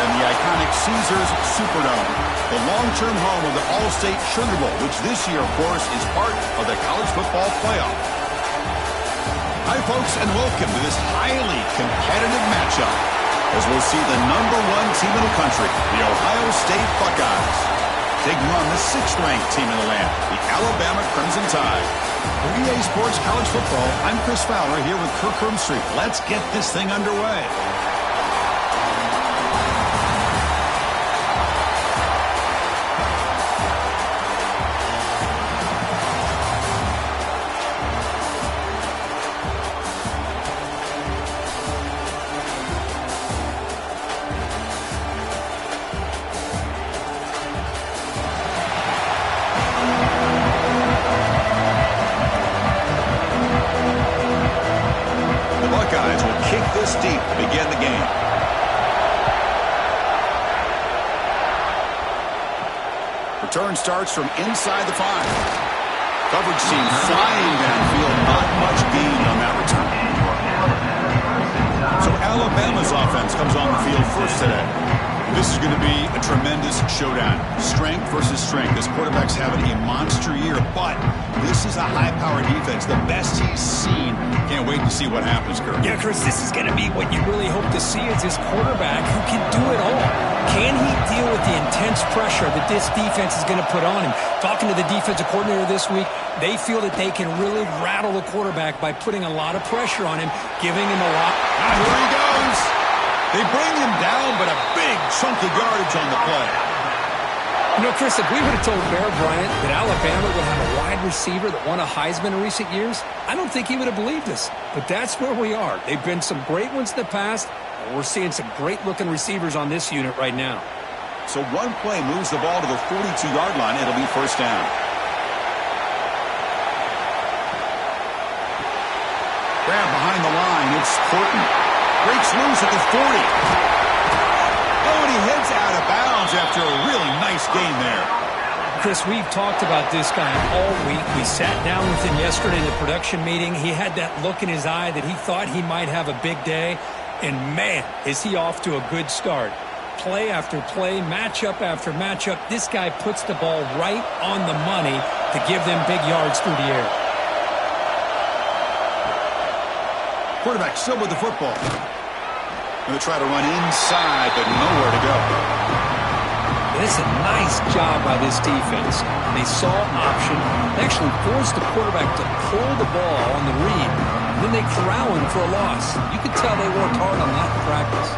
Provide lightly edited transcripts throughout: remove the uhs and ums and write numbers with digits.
than the iconic Caesars Superdome, the long-term home of the All-State Sugar Bowl, which this year, of course, is part of the college football playoff. Hi, folks, and welcome to this highly competitive matchup as we'll see the #1 team in the country, the Ohio State Buckeyes, taking on the 6th-ranked team in the land, the Alabama Crimson Tide. For EA Sports College Football, I'm Chris Fowler here with Kirk Herbstreit. Let's get this thing underway. Deep to begin the game. Return starts from inside the 5. Coverage team flying downfield. Not much gain on that return. So Alabama's offense comes on the field first today. This is going to be a tremendous showdown. Strength versus strength. This quarterback's having a monster year, but this is a high-powered defense, the best he's seen. Can't wait to see what happens, Kirk. Yeah, Chris, this is going to be what you really hope to see is this quarterback who can do it all. Can he deal with the intense pressure that this defense is going to put on him? Talking to the defensive coordinator this week, they feel that they can really rattle the quarterback by putting a lot of pressure on him, giving him a lot. Ah, here he goes. They bring him down, but a big chunk of yardage on the play. You know, Chris, if we would have told Bear Bryant that Alabama would have a wide receiver that won a Heisman in recent years, I don't think he would have believed us. But that's where we are. They've been some great ones in the past, and we're seeing some great-looking receivers on this unit right now. So one play moves the ball to the 42-yard line. It'll be first down. Grab behind the line. It's Horton. Breaks loose at the 40. Oh, and he heads out of bounds after a really nice gain there. Chris, we've talked about this guy all week. We sat down with him yesterday in the production meeting. He had that look in his eye that he thought he might have a big day. And, man, is he off to a good start. Play after play, matchup after matchup. This guy puts the ball right on the money to give them big yards through the air. Quarterback still with the football. Going to try to run inside, but nowhere to go. It's a nice job by this defense. They saw option. They actually forced the quarterback to pull the ball on the read. And then they corral him for a loss. You could tell they worked hard on that in practice.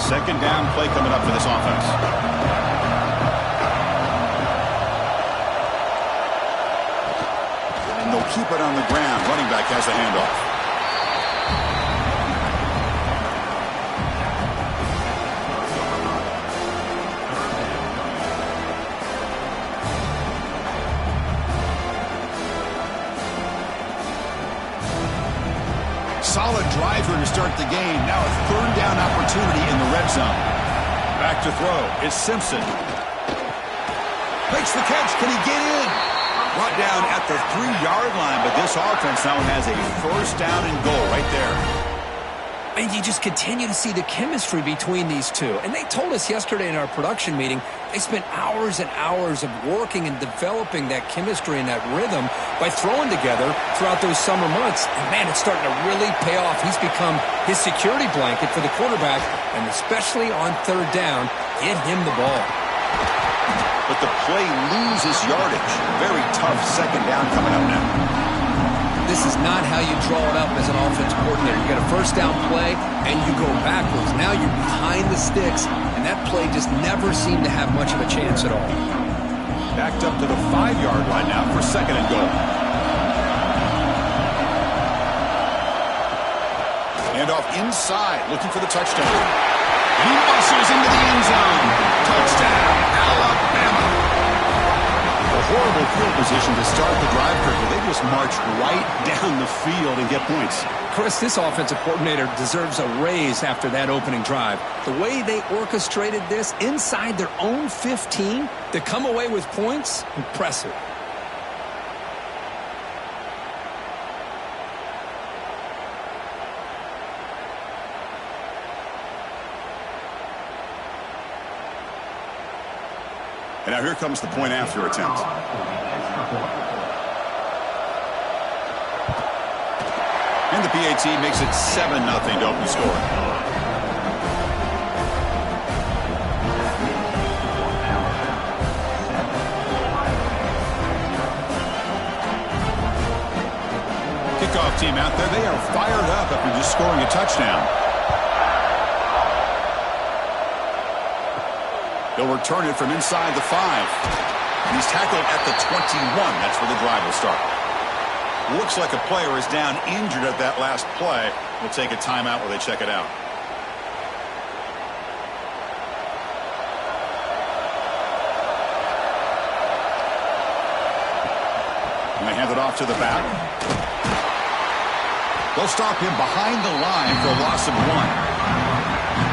Second down play coming up for this offense. And they'll keep it on the ground. Running back has the handoff. Solid driver to start the game. Now a third down opportunity in the red zone. Back to throw. It's Simpson. Makes the catch. Can he get in? Brought down at the 3-yard line, but this offense now has a first down and goal right there. And you just continue to see the chemistry between these two. And they told us yesterday in our production meeting, they spent hours and hours of working and developing that chemistry and that rhythm by throwing together throughout those summer months. And, man, it's starting to really pay off. He's become his security blanket for the quarterback, and especially on third down, get him the ball. But the play loses yardage. Very tough second down coming up now. This is not how you draw it up as an offense coordinator. You get a first down play, and you go backwards. Now you're behind the sticks, and that play just never seemed to have much of a chance at all. Backed up to the 5-yard line now for second and goal. Handoff inside, looking for the touchdown. And he muscles into the end zone. Touchdown, Alabama. A horrible field position to start the drive, Kirk, but they just march right down the field and get points. Chris, this offensive coordinator deserves a raise after that opening drive. The way they orchestrated this inside their own 15 to come away with points, impressive. And now here comes the point after attempt. And the PAT makes it 7-0 to open the score. Kickoff team out there, they are fired up after just scoring a touchdown. They'll return it from inside the 5. He's tackled at the 21. That's where the drive will start. Looks like a player is down injured at that last play. We'll take a timeout while they check it out. And they hand it off to the back. They'll stop him behind the line for a loss of 1.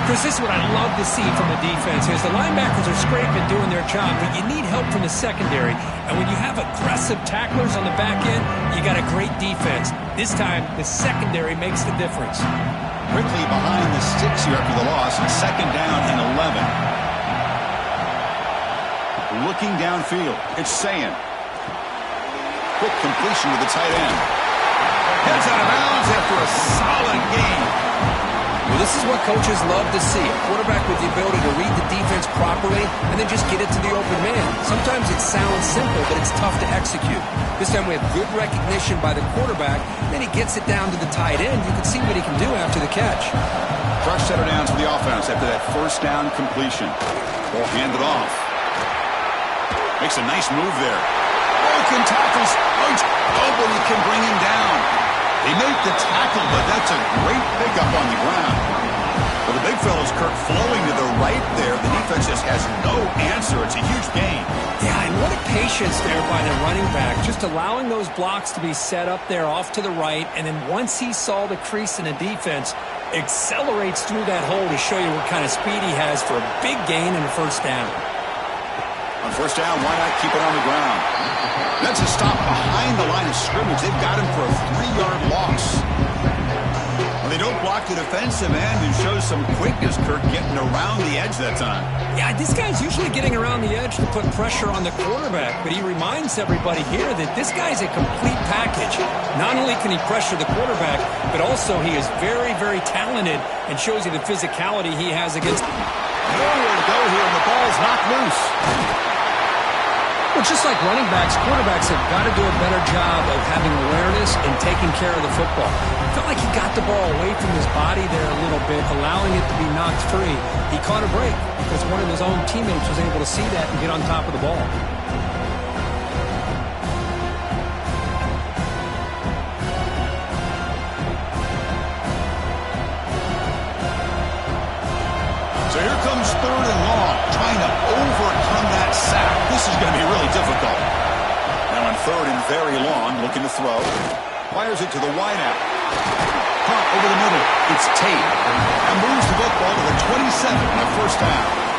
Chris, this is what I love to see from the defense. Is the linebackers are scraping, doing their job, but you need help from the secondary. And when you have aggressive tacklers on the back end, you got a great defense. This time, the secondary makes the difference. Quickly behind the sticks here after the loss, and 2nd down and 11. Looking downfield, it's Sayin. Quick completion to the tight end. Heads out of bounds after a solid game. Well, this is what coaches love to see. A quarterback with the ability to read the defense properly and then just get it to the open man. Sometimes it sounds simple, but it's tough to execute. This time we have good recognition by the quarterback. Then he gets it down to the tight end. You can see what he can do after the catch. Fresh set of downs for the offense after that 1st down completion. Ball handed off. Makes a nice move there. Broken tackles. Nobody can bring him down. They make the tackle, but that's a great pickup on the ground. Well, the big fella's Kirk flowing to the right there. The defense just has no answer. It's a huge gain. Yeah, and what a patience there by the running back. Just allowing those blocks to be set up there off to the right, and then once he saw the crease in the defense, accelerates through that hole to show you what kind of speed he has for a big gain and a 1st down. On 1st down, why not keep it on the ground? That's a stop behind the line of scrimmage. They've got him for a 3-yard loss. Well, they don't block the defensive end and show some quickness. Kirk getting around the edge that time. Yeah, this guy's usually getting around the edge to put pressure on the quarterback, but he reminds everybody here that this guy's a complete package. Not only can he pressure the quarterback, but also he is very, very talented and shows you the physicality he has against. Nowhere to go here, and the ball's knocked loose. Well, just like running backs, quarterbacks have got to do a better job of having awareness and taking care of the football. I felt like he got the ball away from his body there a little bit, allowing it to be knocked free. He caught a break because one of his own teammates was able to see that and get on top of the ball. So here comes 3rd and long, trying to overcome that sack. This is going to be really difficult. Now on 3rd and very long, looking to throw. Fires it to the wideout. Pop over the middle. It's Tate. And moves the football to the 27 on a 1st down.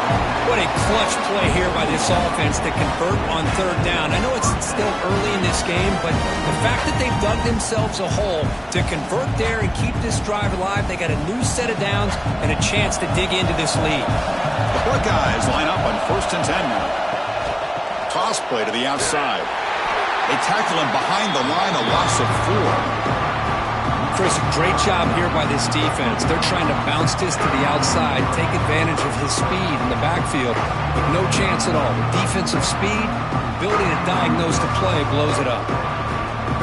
What a clutch play here by this offense to convert on 3rd down. I know it's still early in this game, but the fact that they've dug themselves a hole to convert there and keep this drive alive, they got a new set of downs and a chance to dig into this lead. The Buckeyes line up on 1st and 10 now. Toss play to the outside. They tackle him behind the line, a loss of 4. Chris, great job here by this defense. They're trying to bounce this to the outside, take advantage of his speed in the backfield, but no chance at all. The defensive speed, ability to diagnose the play, blows it up.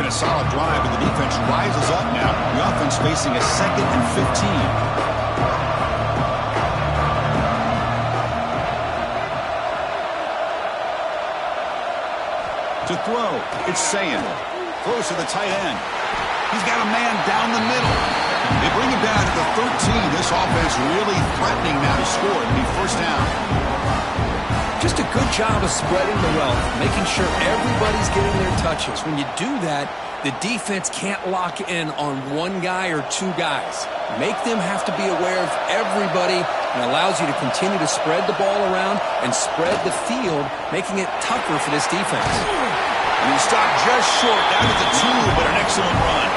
Been a solid drive, and the defense rises up now. The offense facing a 2nd and 15. To throw, it's Sayin. Throws to the tight end. He's got a man down the middle. They bring him down to the 13. This offense really threatening now to score. It'll be 1st down. Just a good job of spreading the wealth, making sure everybody's getting their touches. When you do that, the defense can't lock in on one guy or 2 guys. Make them have to be aware of everybody, and allows you to continue to spread the ball around and spread the field, making it tougher for this defense. And he stopped just short, down at the 2, but an excellent run.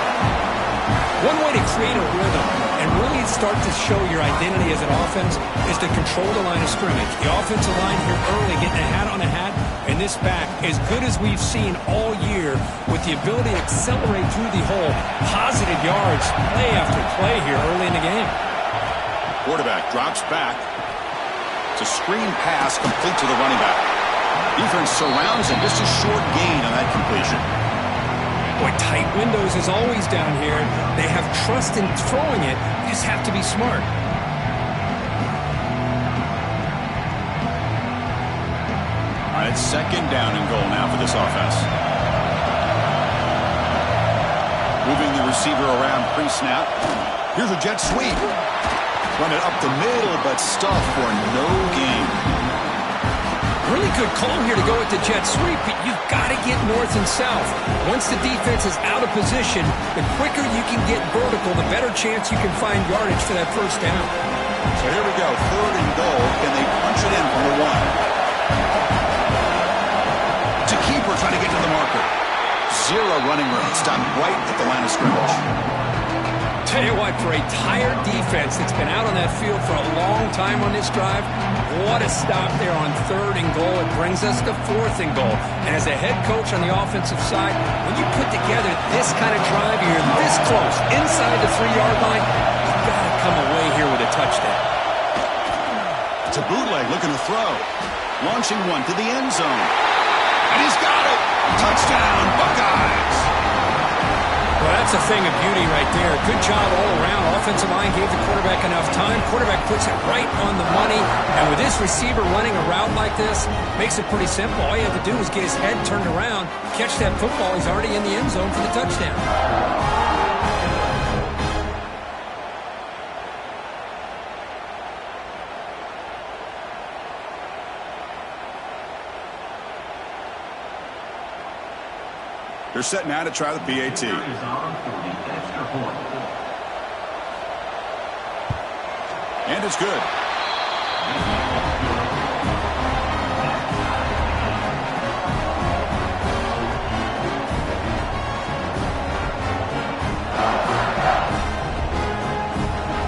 One way to create a rhythm and really to start to show your identity as an offense is to control the line of scrimmage. The offensive line here early getting a hat on a hat, and this back, as good as we've seen all year, with the ability to accelerate through the hole, positive yards, play after play here early in the game. Quarterback drops back. It's a screen pass complete to the running back. Defense surrounds him. Just a short gain on that completion. Boy, tight windows is always down here. They have trust in throwing it. You just have to be smart. All right, it's second down and goal now for this offense. Moving the receiver around pre-snap. Here's a jet sweep. Run it up the middle, but stuffed for no gain. Really good call here to go with the jet sweep, but you've got to get north and south. Once the defense is out of position, the quicker you can get vertical, the better chance you can find yardage for that first down. So here we go, third and goal. Can they punch it in from the one? To keeper trying to get to the marker. Zero running room. Stopped right at the line of scrimmage. Tell you what, for a tired defense that's been out on that field for a long time on this drive, what a stop there on third and goal. It brings us to fourth and goal. And as a head coach on the offensive side, when you put together this kind of drive, you're this close, inside the 3-yard line, you've got to come away here with a touchdown. To bootleg, looking to throw. Launching one to the end zone. And he's got it! Touchdown, Buckeyes! Well, that's a thing of beauty right there. Good job all around. Offensive line gave the quarterback enough time. Quarterback puts it right on the money. And with this receiver running a route like this, makes it pretty simple. All you have to do is get his head turned around, catch that football. He's already in the end zone for the touchdown. They're set now to try the PAT. And it's good.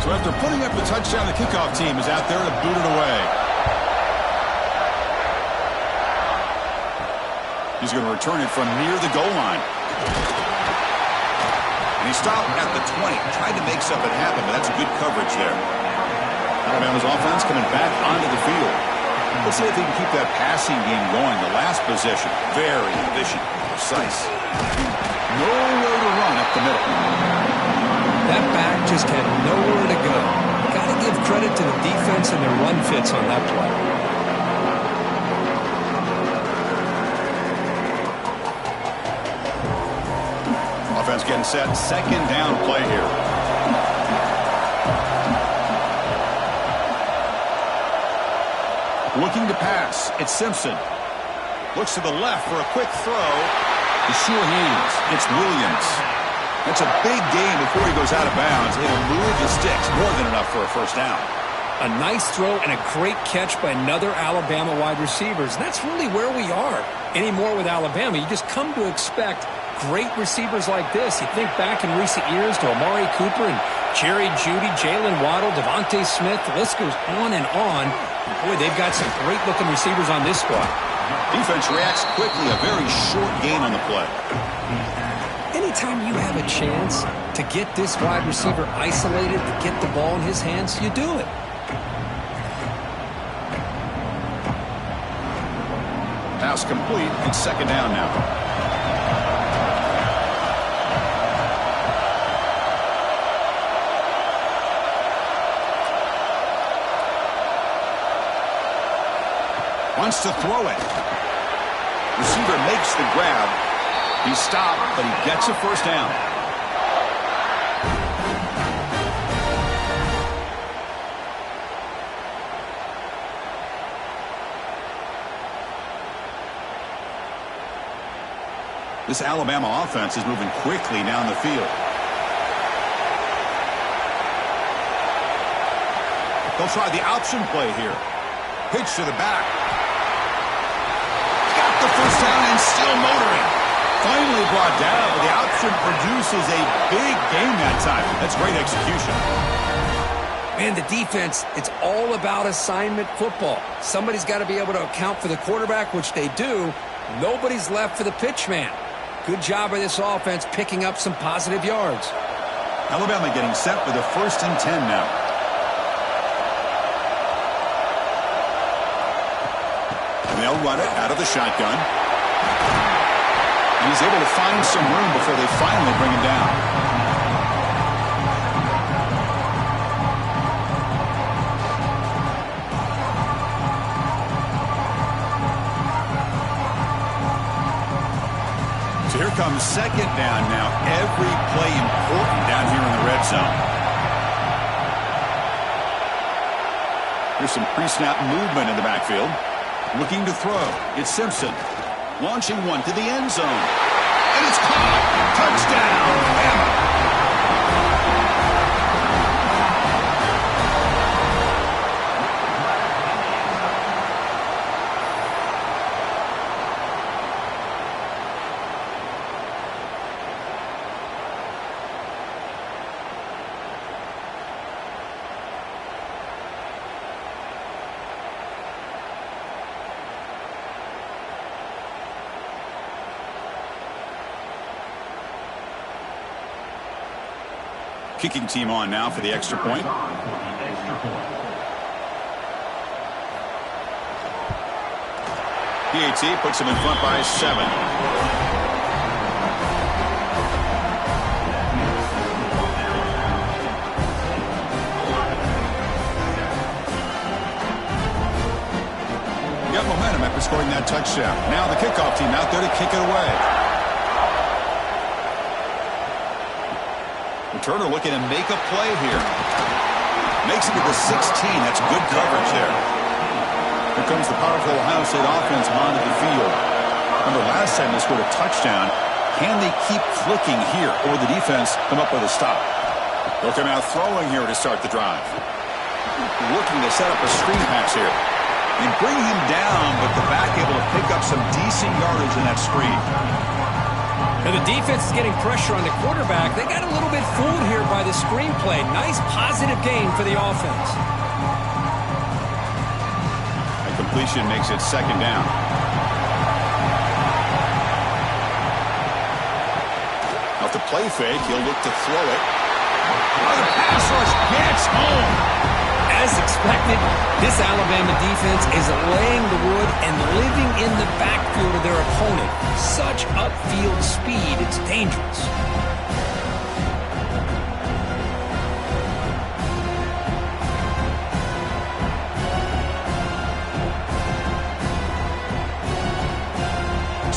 So after putting up the touchdown, the kickoff team is out there to boot it away. He's going to return it from near the goal line. And he stopped at the 20. Tried to make something happen, but that's good coverage there. Alabama's offense coming back onto the field. Let's see if they can keep that passing game going. The last possession, very efficient, precise. Nowhere to run up the middle. That back just had nowhere to go. Got to give credit to the defense and their run fits on that play. Offense getting set. Second down play here. Looking to pass. It's Simpson. Looks to the left for a quick throw. The sure hands. It's Williams. That's a big gain before he goes out of bounds. It'll move the sticks. More than enough for a first down. A nice throw and a great catch by another Alabama wide receivers. And that's really where we are anymore with Alabama. You just come to expect great receivers like this. You think back in recent years to Amari Cooper and Jerry Jeudy, Jalen Waddle, Devontae Smith. The list goes on and on. Boy, they've got some great-looking receivers on this squad. Defense reacts quickly. A very short gain on the play. Anytime you have a chance to get this wide receiver isolated, to get the ball in his hands, you do it. Pass complete. It's second down now. Wants to throw it. Receiver makes the grab. He stopped, but he gets a first down. This Alabama offense is moving quickly down the field. They'll try the option play here. Pitch to the back. Got the first down and still motoring. Finally brought down, but the option produces a big game that time. That's great execution. Man, the defense, it's all about assignment football. Somebody's got to be able to account for the quarterback, which they do. Nobody's left for the pitch man. Good job by this offense picking up some positive yards. Alabama getting set with a 1st and 10 now. And they'll run it out of the shotgun. And he's able to find some room before they finally bring him down. Here comes 2nd down now. Every play important down here in the red zone. Here's some pre-snap movement in the backfield. Looking to throw. It's Simpson. Launching one to the end zone. And it's caught. Touchdown, Bama. Kicking team on now for the extra point. PAT puts him in front by 7. Got momentum after scoring that touchdown. Now the kickoff team out there to kick it away. Turner looking to make a play here. Makes it to the 16. That's good coverage there. Here comes the powerful Ohio State offense onto the field. Remember last time they scored a touchdown. Can they keep clicking here, or the defense come up with a stop? They'll come out throwing here to start the drive. Looking to set up a screen pass here. They bring him down, but the back able to pick up some decent yardage in that screen. And the defense is getting pressure on the quarterback. They got a little bit fooled here by the screenplay. Nice positive gain for the offense. A completion makes it 2nd down. Off the play fake, he'll look to throw it. Oh, the pass rush gets home. As expected, this Alabama defense is laying the wood and living in the backfield of their opponent. Such upfield speed, it's dangerous.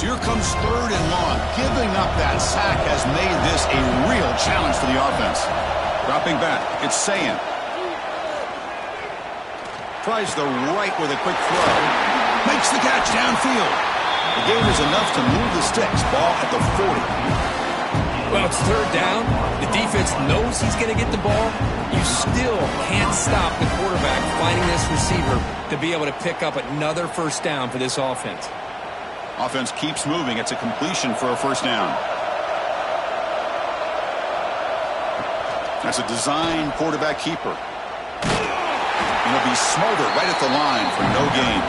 So here comes 3rd and long. Giving up that sack has made this a real challenge for the offense. Dropping back, it's Sayin. Tries the right with a quick throw. Makes the catch downfield. The gain is enough to move the sticks. Ball at the 40. Well, it's 3rd down. The defense knows he's going to get the ball. You still can't stop the quarterback finding this receiver to be able to pick up another 1st down for this offense. Offense keeps moving. It's a completion for a 1st down. That's a design quarterback keeper. And he'll be smothered right at the line for no gain.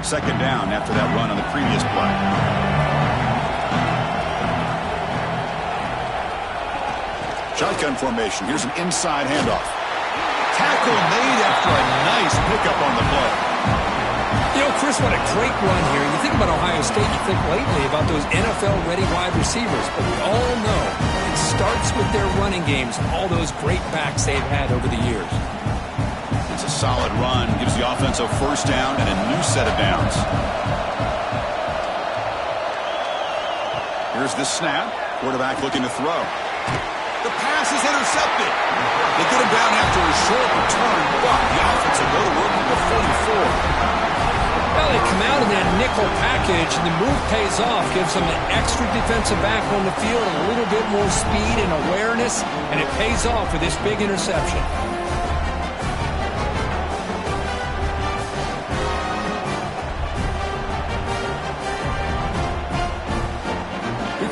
Second down after that run on the previous play. Shotgun formation. Here's an inside handoff. Tackle made after a nice pickup on the play. You know, Chris, what a great run here. You think about Ohio State, you think lately about those NFL-ready wide receivers. But we all know it starts with their running games and all those great backs they've had over the years. It's a solid run. Gives the offense a 1st down and a new set of downs. Here's the snap. Quarterback looking to throw. The pass is intercepted. They get him down after a short return, but the offense will go to work at the 44. Well, they come out in that nickel package, and the move pays off. Gives them an extra defensive back on the field, a little bit more speed and awareness, and it pays off with this big interception.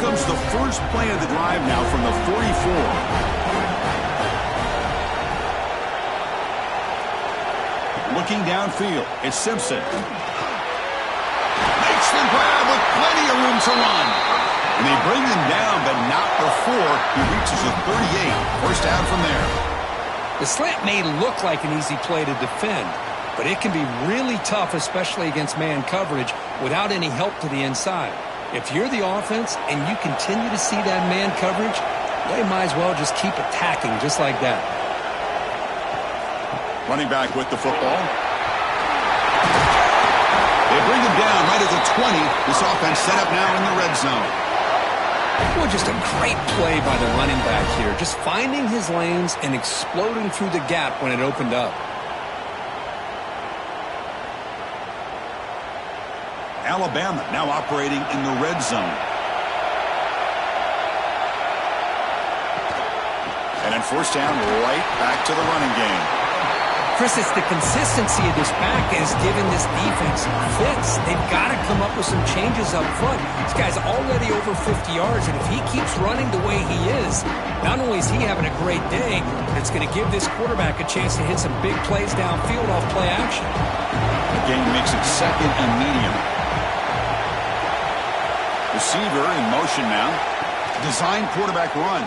comes the first play of the drive now from the 44. Looking downfield, it's Simpson. Makes the grab with plenty of room to run. And they bring him down, but not before he reaches the 38. First down from there. The slant may look like an easy play to defend, but it can be really tough, especially against man coverage, without any help to the inside. If you're the offense and you continue to see that man coverage, they might as well just keep attacking just like that. Running back with the football. They bring him down right at the 20. This offense set up now in the red zone. Well, just a great play by the running back here. Just finding his lanes and exploding through the gap when it opened up. Alabama now operating in the red zone. And then first down, right back to the running game. Chris, it's the consistency of this back is giving this defense fits. They've got to come up with some changes up front. This guy's already over 50 yards, and if he keeps running the way he is, not only is he having a great day, but it's going to give this quarterback a chance to hit some big plays downfield off play action. The game makes it second and medium. Receiver in motion now. Design quarterback run.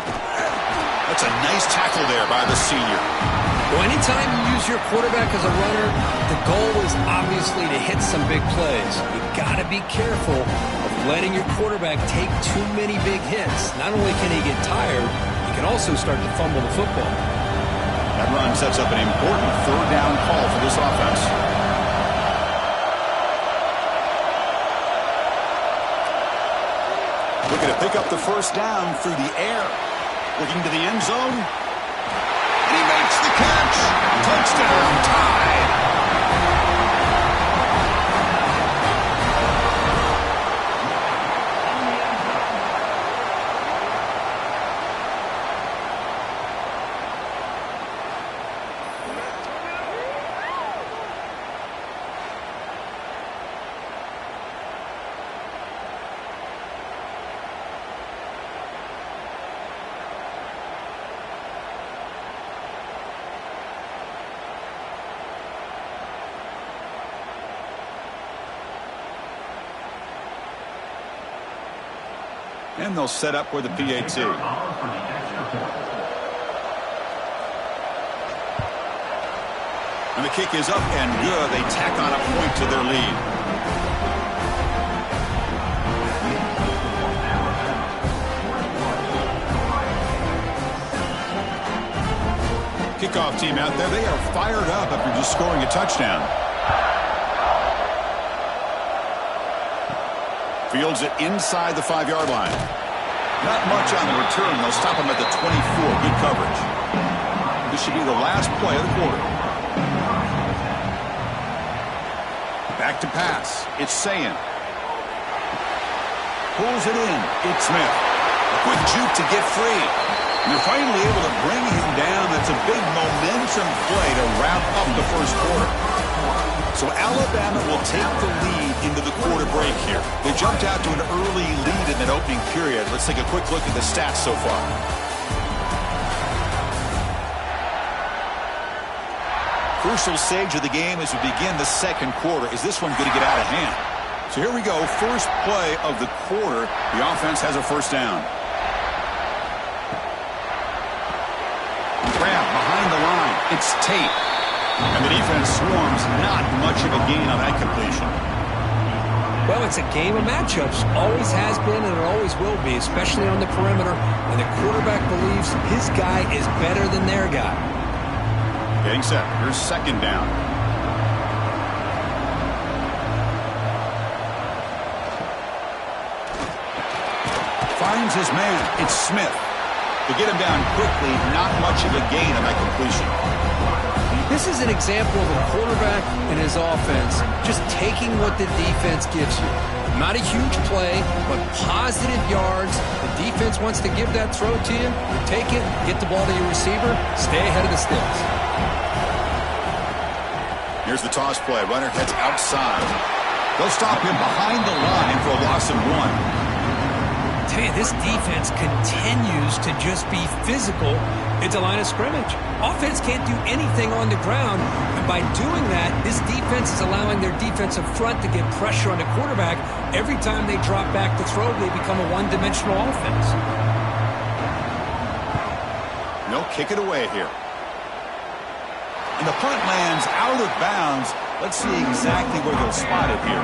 That's a nice tackle there by the senior. Well, anytime you use your quarterback as a runner, the goal is obviously to hit some big plays. You've got to be careful of letting your quarterback take too many big hits. Not only can he get tired, he can also start to fumble the football. That run sets up an important third down call for this offense. Looking to pick up the first down through the air. Looking to the end zone. And he makes the catch. Touchdown, Tide. And they'll set up with the PAT. And the kick is up and good. They tack on a point to their lead. Kickoff team out there. They are fired up after just scoring a touchdown. Fields it inside the 5-yard line. Not much on the return. They'll stop him at the 24. Good coverage. This should be the last play of the quarter. Back to pass. It's Sayin. Pulls it in. It's Smith. A quick juke to get free. And they're finally able to bring him down. That's a big momentum play to wrap up the first quarter. So Alabama will take the lead into the quarter break here. They jumped out to an early lead in that opening period. Let's take a quick look at the stats so far. Crucial stage of the game as we begin the second quarter. Is this one going to get out of hand? So here we go. First play of the quarter. The offense has a first down. Grab behind the line. It's Tate. And the defense swarms. Not much of a gain on that completion. Well, it's a game of matchups. Always has been and it always will be, especially on the perimeter when the quarterback believes his guy is better than their guy. Getting set. Here's second down. Finds his man. It's Smith. To get him down quickly, not much of a gain on that completion. This is an example of a quarterback and his offense just taking what the defense gives you. Not a huge play, but positive yards. The defense wants to give that throw to you. You take it, get the ball to your receiver, stay ahead of the sticks. Here's the toss play. Runner heads outside. They'll stop him behind the line for a loss of 1. Man, this defense continues to just be physical at the line of scrimmage. Offense can't do anything on the ground, and by doing that, this defense is allowing their defensive front to get pressure on the quarterback. Every time they drop back to throw, they become a one-dimensional offense. No, kick it away here. And the punt lands out of bounds. Let's see exactly where they'll spot it here.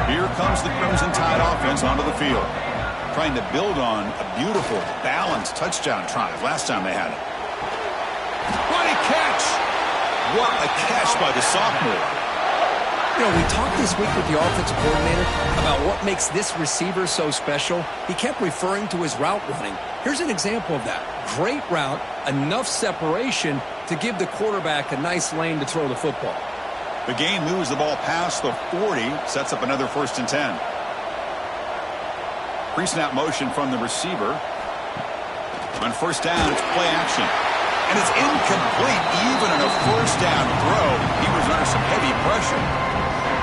Here comes the Crimson Tide offense onto the field, trying to build on a beautiful, balanced touchdown drive last time they had it. What a catch! What a catch by the sophomore. You know, we talked this week with the offensive coordinator about what makes this receiver so special. He kept referring to his route running. Here's an example of that. Great route, enough separation to give the quarterback a nice lane to throw the football. The game moves the ball past the 40, sets up another 1st and 10. Pre-snap motion from the receiver. On 1st down, it's play action. And it's incomplete. Even on a 1st down throw, he was under some heavy pressure.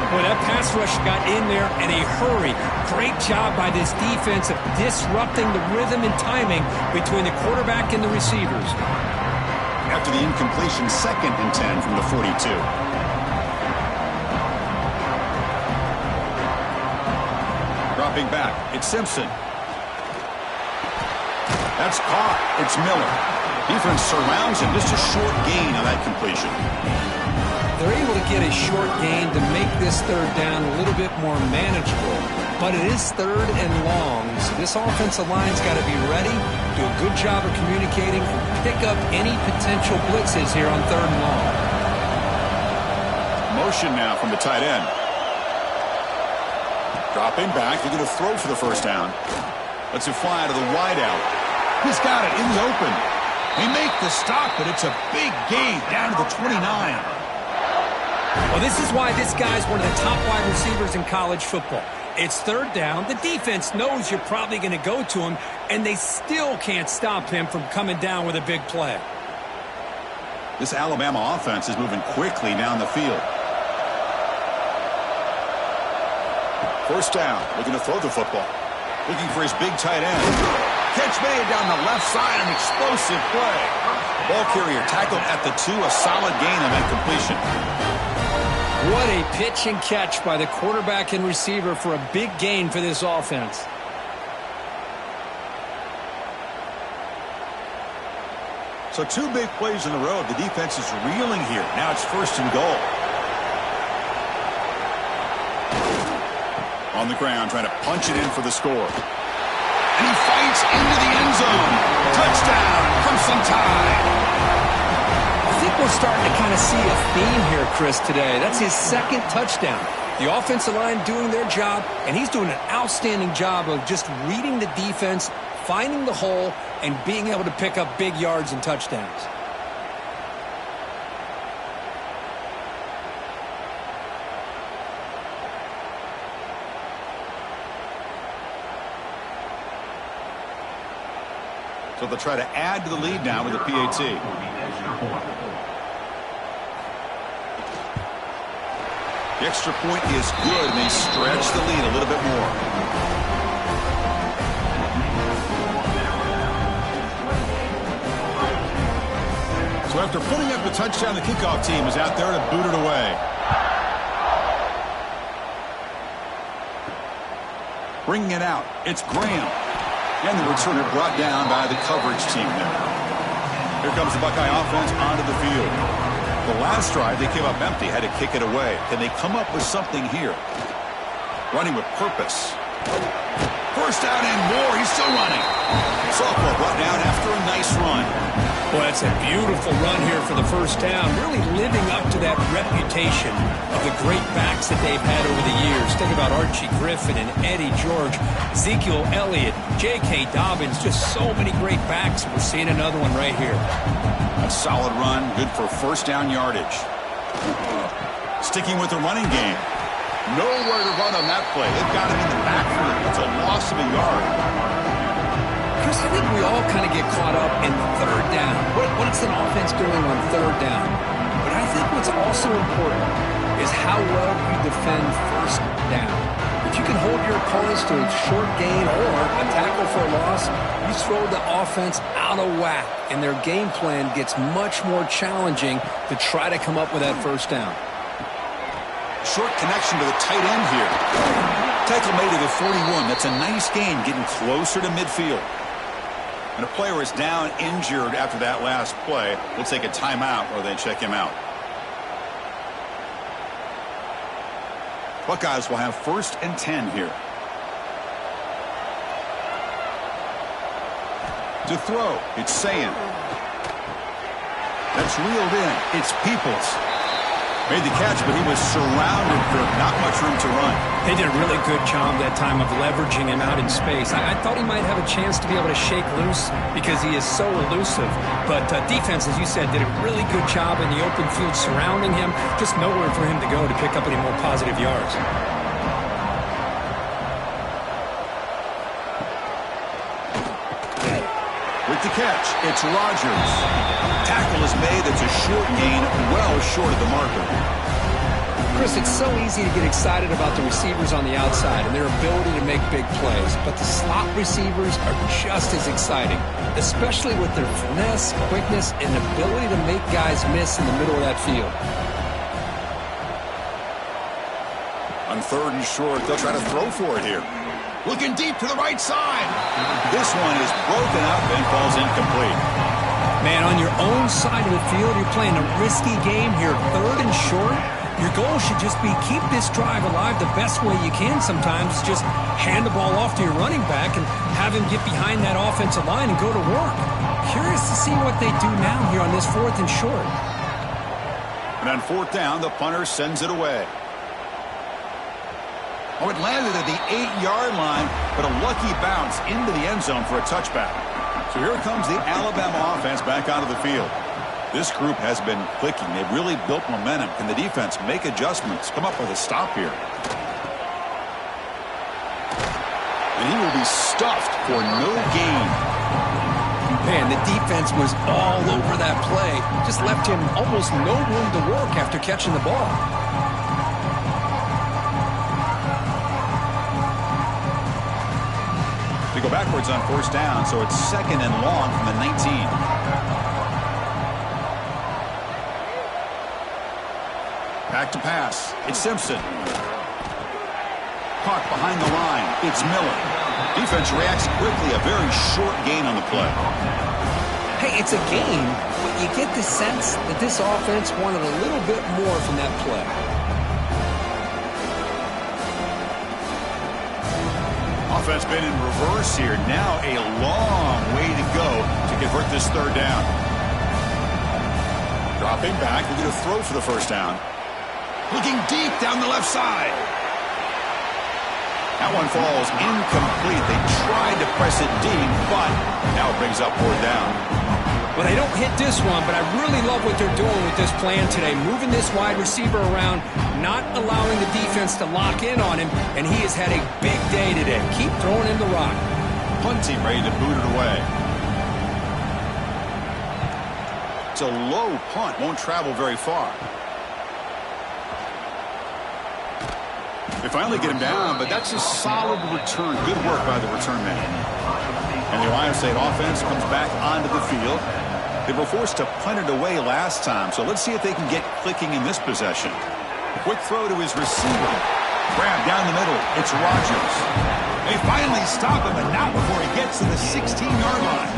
Well, that pass rush got in there in a hurry. Great job by this defense of disrupting the rhythm and timing between the quarterback and the receivers. After the incompletion, 2nd and 10 from the 42. Dropping back, it's Simpson. That's caught. It's Miller. Defense surrounds him. Just a short gain on that completion. They're able to get a short gain to make this 3rd down a little bit more manageable. But it is 3rd and long, so this offensive line's got to be ready, do a good job of communicating, and pick up any potential blitzes here on 3rd and long. Motion now from the tight end. Dropping back, they're going to throw for the 1st down. Lets it fly to the wideout. He's got it in the open. They make the stop, but it's a big gain down to the 29. Well, this is why this guy's one of the top wide receivers in college football. It's 3rd down. The defense knows you're probably going to go to him, and they still can't stop him from coming down with a big play. This Alabama offense is moving quickly down the field. 1st down. Looking to throw the football. Looking for his big tight end. Catch made down the left side. An explosive play. Ball carrier tackled at the 2. A solid gain on that completion. What a pitch and catch by the quarterback and receiver for a big gain for this offense. So 2 big plays in a row. The defense is reeling here. Now it's 1st and goal. On the ground, trying to punch it in for the score. And he fights into the end zone. Touchdown, Crimson Tide. I think we're starting to kind of see a theme here, Chris, today. That's his 2nd touchdown. The offensive line doing their job, and he's doing an outstanding job of just reading the defense, finding the hole, and being able to pick up big yards and touchdowns. So they'll try to add to the lead now with the PAT. The extra point is good, and they stretch the lead a little bit more. So after putting up the touchdown, the kickoff team is out there to boot it away. Bringing it out, it's Graham. And the returner brought down by the coverage team there. Here comes the Buckeye offense onto the field. The last drive, they came up empty, had to kick it away. Can they come up with something here? Running with purpose. 1st down and more. He's still running. Sophomore brought down after a nice run. Well, that's a beautiful run here for the 1st down. Really living up to that reputation of the great backs that they've had over the years. Think about Archie Griffin and Eddie George, Ezekiel Elliott, J.K. Dobbins, just so many great backs. We're seeing another one right here. A solid run, good for 1st down yardage. Sticking with the running game. Nowhere to run on that play. They've got him in the backfield. It's a loss of a yard. Chris, I think we all kind of get caught up in 3rd down. What's an offense doing on 3rd down? But I think what's also important is how well you defend 1st down. If you can hold your opponents to a short gain or a tackle for a loss, you throw the offense out of whack, and their game plan gets much more challenging to try to come up with that first down. Short connection to the tight end here. Tackle made at the 41. That's a nice gain, getting closer to midfield. And a player is down injured after that last play. We'll take a timeout or they check him out. Buckeyes will have 1st and 10 here. To throw, it's Sayin. That's reeled in. It's Peoples. Made the catch, but he was surrounded for not much room to run. They did a really good job that time of leveraging him out in space. I thought he might have a chance to be able to shake loose because he is so elusive. But defense, as you said, did a really good job in the open field surrounding him. Just nowhere for him to go to pick up any more positive yards. With the catch, it's Rodgers. Tackle is made. It's a short gain, well short of the marker. Chris, it's so easy to get excited about the receivers on the outside and their ability to make big plays, but the slot receivers are just as exciting, especially with their finesse, quickness, and ability to make guys miss in the middle of that field. On 3rd and short, they'll try to throw for it here. Looking deep to the right side. This one is broken up and falls incomplete. Man, on your own side of the field, you're playing a risky game here. 3rd and short. Your goal should just be keep this drive alive the best way you can sometimes. Just hand the ball off to your running back and have him get behind that offensive line and go to work. Curious to see what they do now here on this 4th and short. And on 4th down, the punter sends it away. Oh, it landed at the 8-yard line, but a lucky bounce into the end zone for a touchback. So here comes the Alabama offense back onto the field. This group has been clicking. They've really built momentum. Can the defense make adjustments? Come up with a stop here. And he will be stuffed for no gain. Man, the defense was all over that play. Just left him almost no room to work after catching the ball. They go backwards on 1st down, so it's 2nd and long from the 19. Back to pass. It's Simpson. Caught behind the line. It's Miller. Defense reacts quickly. A very short gain on the play. Hey, it's a gain, but you get the sense that this offense wanted a little bit more from that play. Offense been in reverse here. Now a long way to go to convert this 3rd down. Dropping back. We're going to throw for the 1st down. Looking deep down the left side. That one falls incomplete. They tried to press it deep, but now it brings up 4th down. Well, they don't hit this one, but I really love what they're doing with this plan today. Moving this wide receiver around, not allowing the defense to lock in on him, and he has had a big day today. Keep throwing him the rock. Punt team ready to boot it away. It's a low punt. Won't travel very far. They finally get him down, but that's a solid return. Good work by the return man. And the Ohio State offense comes back onto the field. They were forced to punt it away last time, so let's see if they can get clicking in this possession. Quick throw to his receiver. Grab down the middle. It's Rodgers. They finally stop him, but not before he gets to the 16-yard line.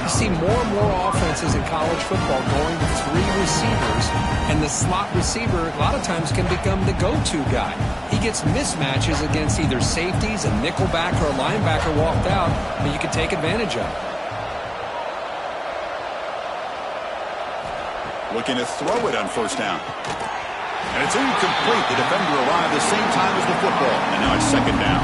You see more and more offenses in college football going to 3 receivers, and the slot receiver a lot of times can become the go-to guy. He gets mismatches against either safeties, a nickelback, or a linebacker walked out that you can take advantage of. Looking to throw it on 1st down. And it's incomplete. The defender arrived the same time as the football, and now it's 2nd down.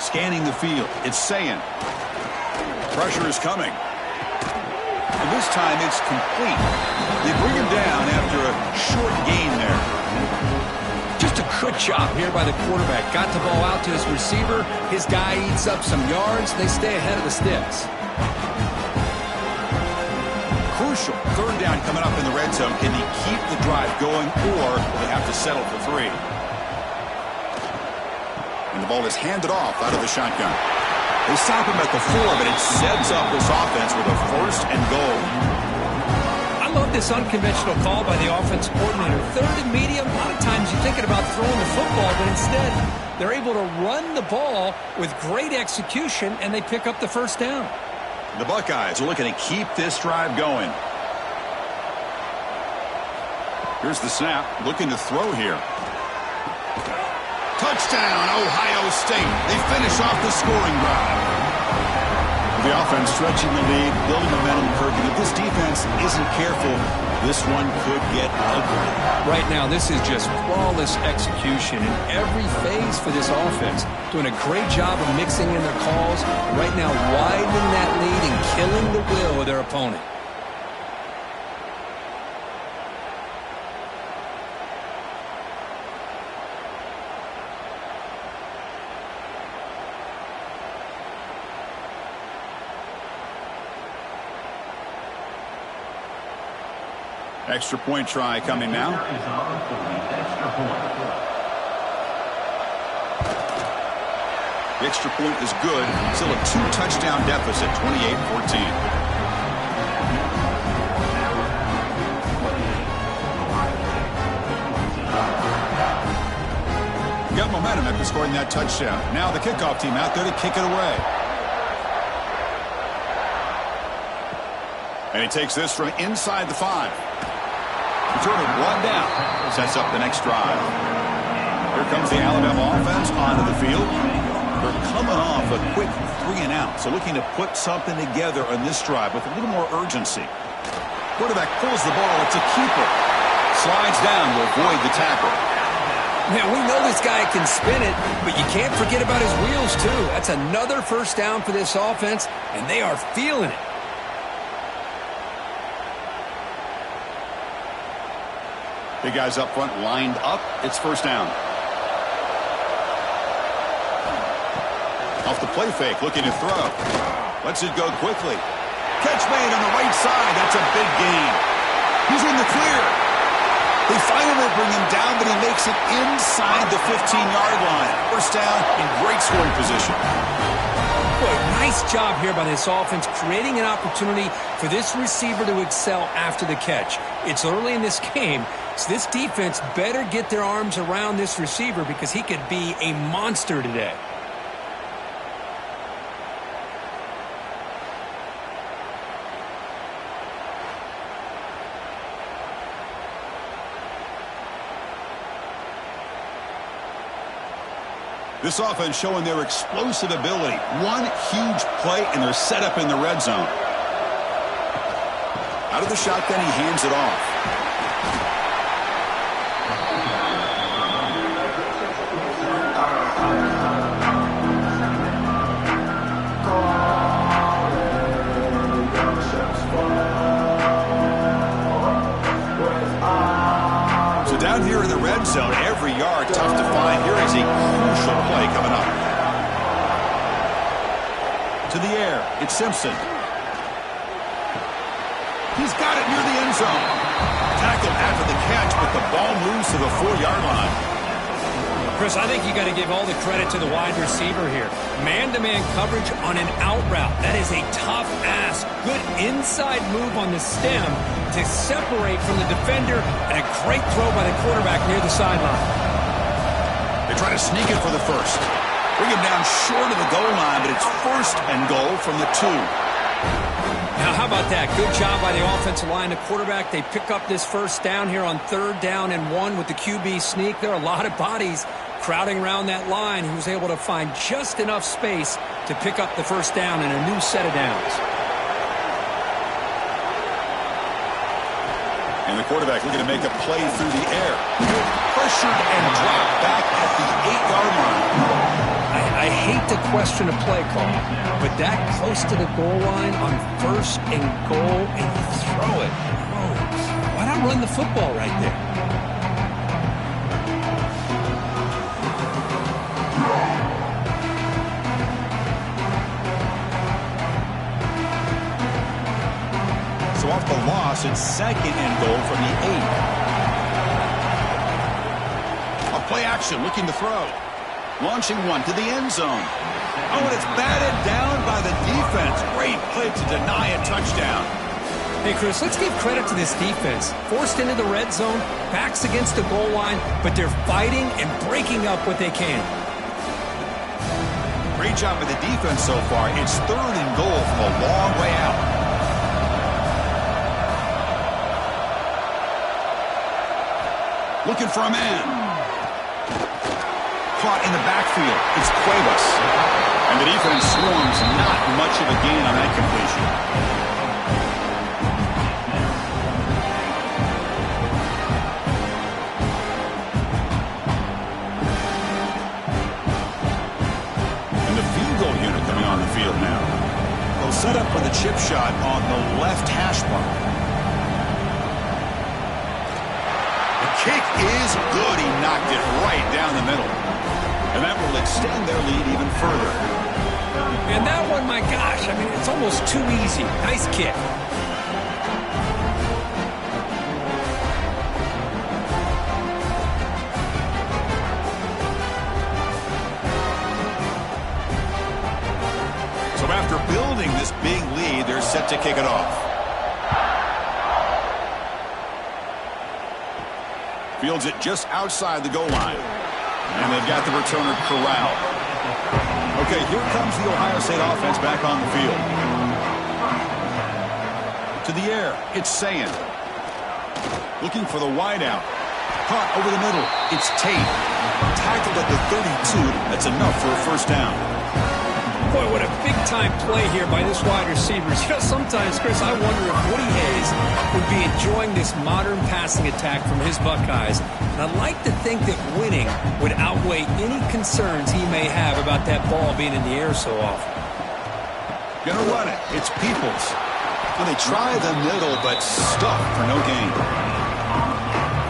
Scanning the field, it's Sayin. Pressure is coming. And this time it's complete. They bring him down after a short gain there. Just a good job here by the quarterback. Got the ball out to his receiver. His guy eats up some yards. They stay ahead of the sticks. Crucial. Third down coming up in the red zone. Can he keep the drive going, or will they have to settle for 3? And the ball is handed off out of the shotgun. They stop him at the 4, but it sets up this offense with a 1st and goal. I love this unconventional call by the offense coordinator. 3rd and medium, a lot of times you're thinking about throwing the football, but instead they're able to run the ball with great execution, and they pick up the 1st down. The Buckeyes are looking to keep this drive going. Here's the snap, looking to throw here. Touchdown, Ohio State. They finish off the scoring drive. The offense stretching the lead, building momentum curve. And if this defense isn't careful, this one could get ugly. Right now, this is just flawless execution in every phase for this offense. Doing a great job of mixing in their calls. Right now, widening that lead and killing the will of their opponent. Extra point try coming now. The extra point is good. Still a 2-touchdown deficit, 28-14. Got momentum after scoring that touchdown. Now the kickoff team out there to kick it away. And he takes this from inside the 5. Return of 1 down. Sets up the next drive. Here comes the Alabama offense onto the field. They're coming off a quick 3 and out. So looking to put something together on this drive with a little more urgency. Quarterback pulls the ball. It's a keeper. Slides down to avoid the tackle. Man, we know this guy can spin it, but you can't forget about his wheels, too. That's another 1st down for this offense, and they are feeling it. Big guys up front lined up. It's 1st down. Off the play fake, looking to throw. Lets it go quickly. Catch made on the right side. That's a big gain. He's in the clear. They finally bring him down, but he makes it inside the 15-yard line. 1st down in great scoring position. Boy, nice job here by this offense, creating an opportunity for this receiver to excel after the catch. It's early in this game, so this defense better get their arms around this receiver because he could be a monster today. This offense showing their explosive ability. One huge play, and they're set up in the red zone. Out of the shotgun, he hands it off. So down here in the red zone, every yard tough to find. Here is a crucial play coming up. To the air, it's Simpson. He's got it near the end zone. Tackled after the catch, but the ball moves to the 4-yard line. Chris, I think you got to give all the credit to the wide receiver here. Man-to-man coverage on an out route. That is a tough ask. Good inside move on the stem to separate from the defender, and a great throw by the quarterback near the sideline. They try to sneak it for the 1st. Bring him down short of the goal line, but it's 1st and goal from the 2. Now, how about that? Good job by the offensive line. The quarterback, they pick up this 1st down here on 3rd down and 1 with the QB sneak. There are a lot of bodies crowding around that line. He was able to find just enough space to pick up the 1st down and a new set of downs. And the quarterback looking to make a play through the air. Pressured and dropped back at the 8-yard line. I I hate to question a play call, but that close to the goal line on 1st and goal and you throw it. Oh, why not run the football right there? So off the loss, it's 2nd and goal from the 8. A play action looking to throw. Launching one to the end zone. Oh, and it's batted down by the defense. Great play to deny a touchdown. Hey, Chris, let's give credit to this defense. Forced into the red zone, backs against the goal line, but they're fighting and breaking up what they can. Great job by the defense so far. It's 3rd and goal from a long way out. Looking for a man. Caught in the backfield. It's Cuevas. And the defense swarms. Not much of a gain on that completion. And the field goal unit coming on the field now. They'll set up for the chip shot on the left hash mark. The kick is good. He knocked it right down the middle. And that will extend their lead even further. And that one, my gosh, I mean, it's almost too easy. Nice kick. So after building this big lead, they're set to kick it off. Fields it just outside the goal line. And they've got the returner corralled. Okay, here comes the Ohio State offense back on the field. To the air, it's Sayin. Looking for the wideout. Caught over the middle. It's Tate. Tackled at the 32. That's enough for a first down. Boy, what a big-time play here by this wide receiver. You know, sometimes, Chris, I wonder if Woody Hayes would be enjoying this modern passing attack from his Buckeyes. And I'd like to think that winning would outweigh any concerns he may have about that ball being in the air so often. Gonna run it. It's Peoples. And they try the middle, but stuck for no gain.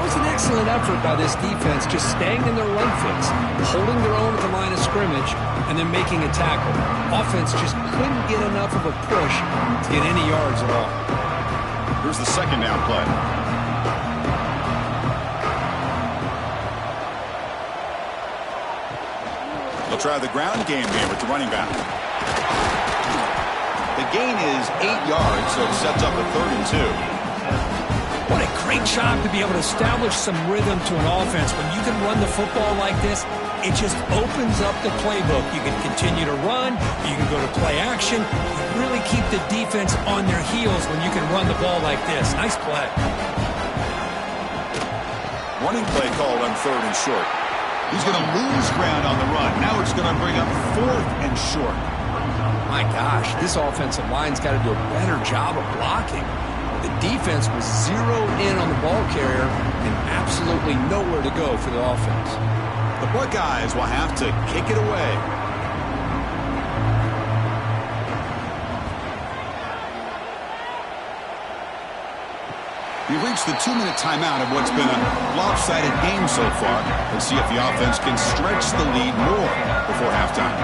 It was an excellent effort by this defense, just staying in their run fix, holding their own at the line of scrimmage, and then making a tackle. Offense just couldn't get enough of a push to get any yards at all. Here's the 2nd down play. They'll try the ground game here with the running back. The gain is 8 yards, so it sets up a 3rd and 2. What a great job to be able to establish some rhythm to an offense. When you can run the football like this, it just opens up the playbook. You can continue to run. You can go to play action. You really keep the defense on their heels when you can run the ball like this. Nice play. Running play called on 3rd and short. He's going to lose ground on the run. Now it's going to bring up 4th and short. My gosh, this offensive line's got to do a better job of blocking. The defense was zeroed in on the ball carrier and absolutely nowhere to go for the offense. The Buckeyes will have to kick it away. We've reached the 2-minute timeout of what's been a lopsided game so far. Let's see if the offense can stretch the lead more before halftime.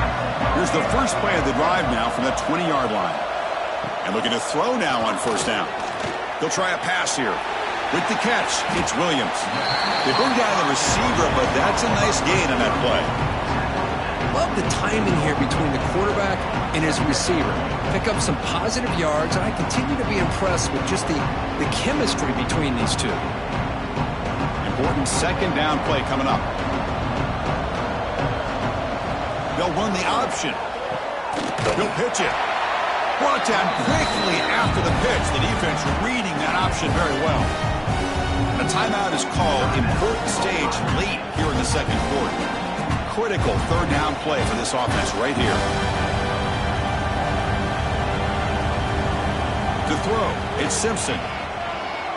Here's the first play of the drive now from the 20-yard line. And looking to throw now on 1st down. They'll try a pass here. With the catch, it's Williams. They bring down the receiver, but that's a nice gain on that play. Love the timing here between the quarterback and his receiver. Pick up some positive yards, and I continue to be impressed with just the chemistry between these two. Important 2nd down play coming up. They'll run the option. He'll pitch it. Brought down quickly after the pitch. The defense reading that option very well. A timeout is called. Important stage late here in the 2nd quarter. Critical 3rd down play for this offense right here. To throw, it's Simpson.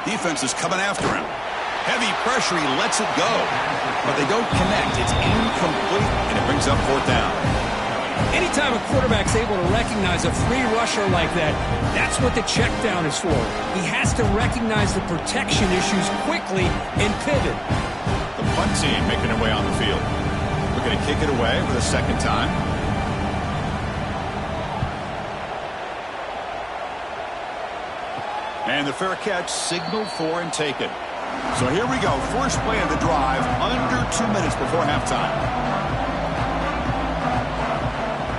Defense is coming after him. Heavy pressure, he lets it go. But they don't connect. It's incomplete, and it brings up 4th down. Anytime a quarterback's able to recognize a free rusher like that, that's what the check down is for. He has to recognize the protection issues quickly and pivot. The punt team making their way on the field. We're going to kick it away for the second time. And the fair catch signaled for and taken. So here we go. First play of the drive under 2 minutes before halftime.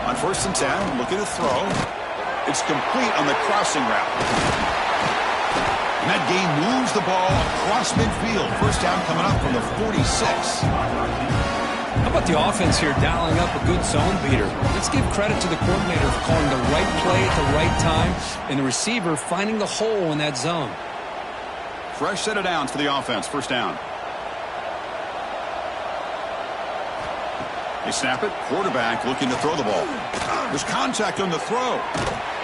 On 1st and 10, looking to throw. It's complete on the crossing route. And that gain moves the ball across midfield. First down coming up from the 46. How about the offense here dialing up a good zone beater? Let's give credit to the coordinator for calling the right play at the right time and the receiver finding the hole in that zone. Fresh set of downs for the offense. First down. They snap it. Quarterback looking to throw the ball. There's contact on the throw.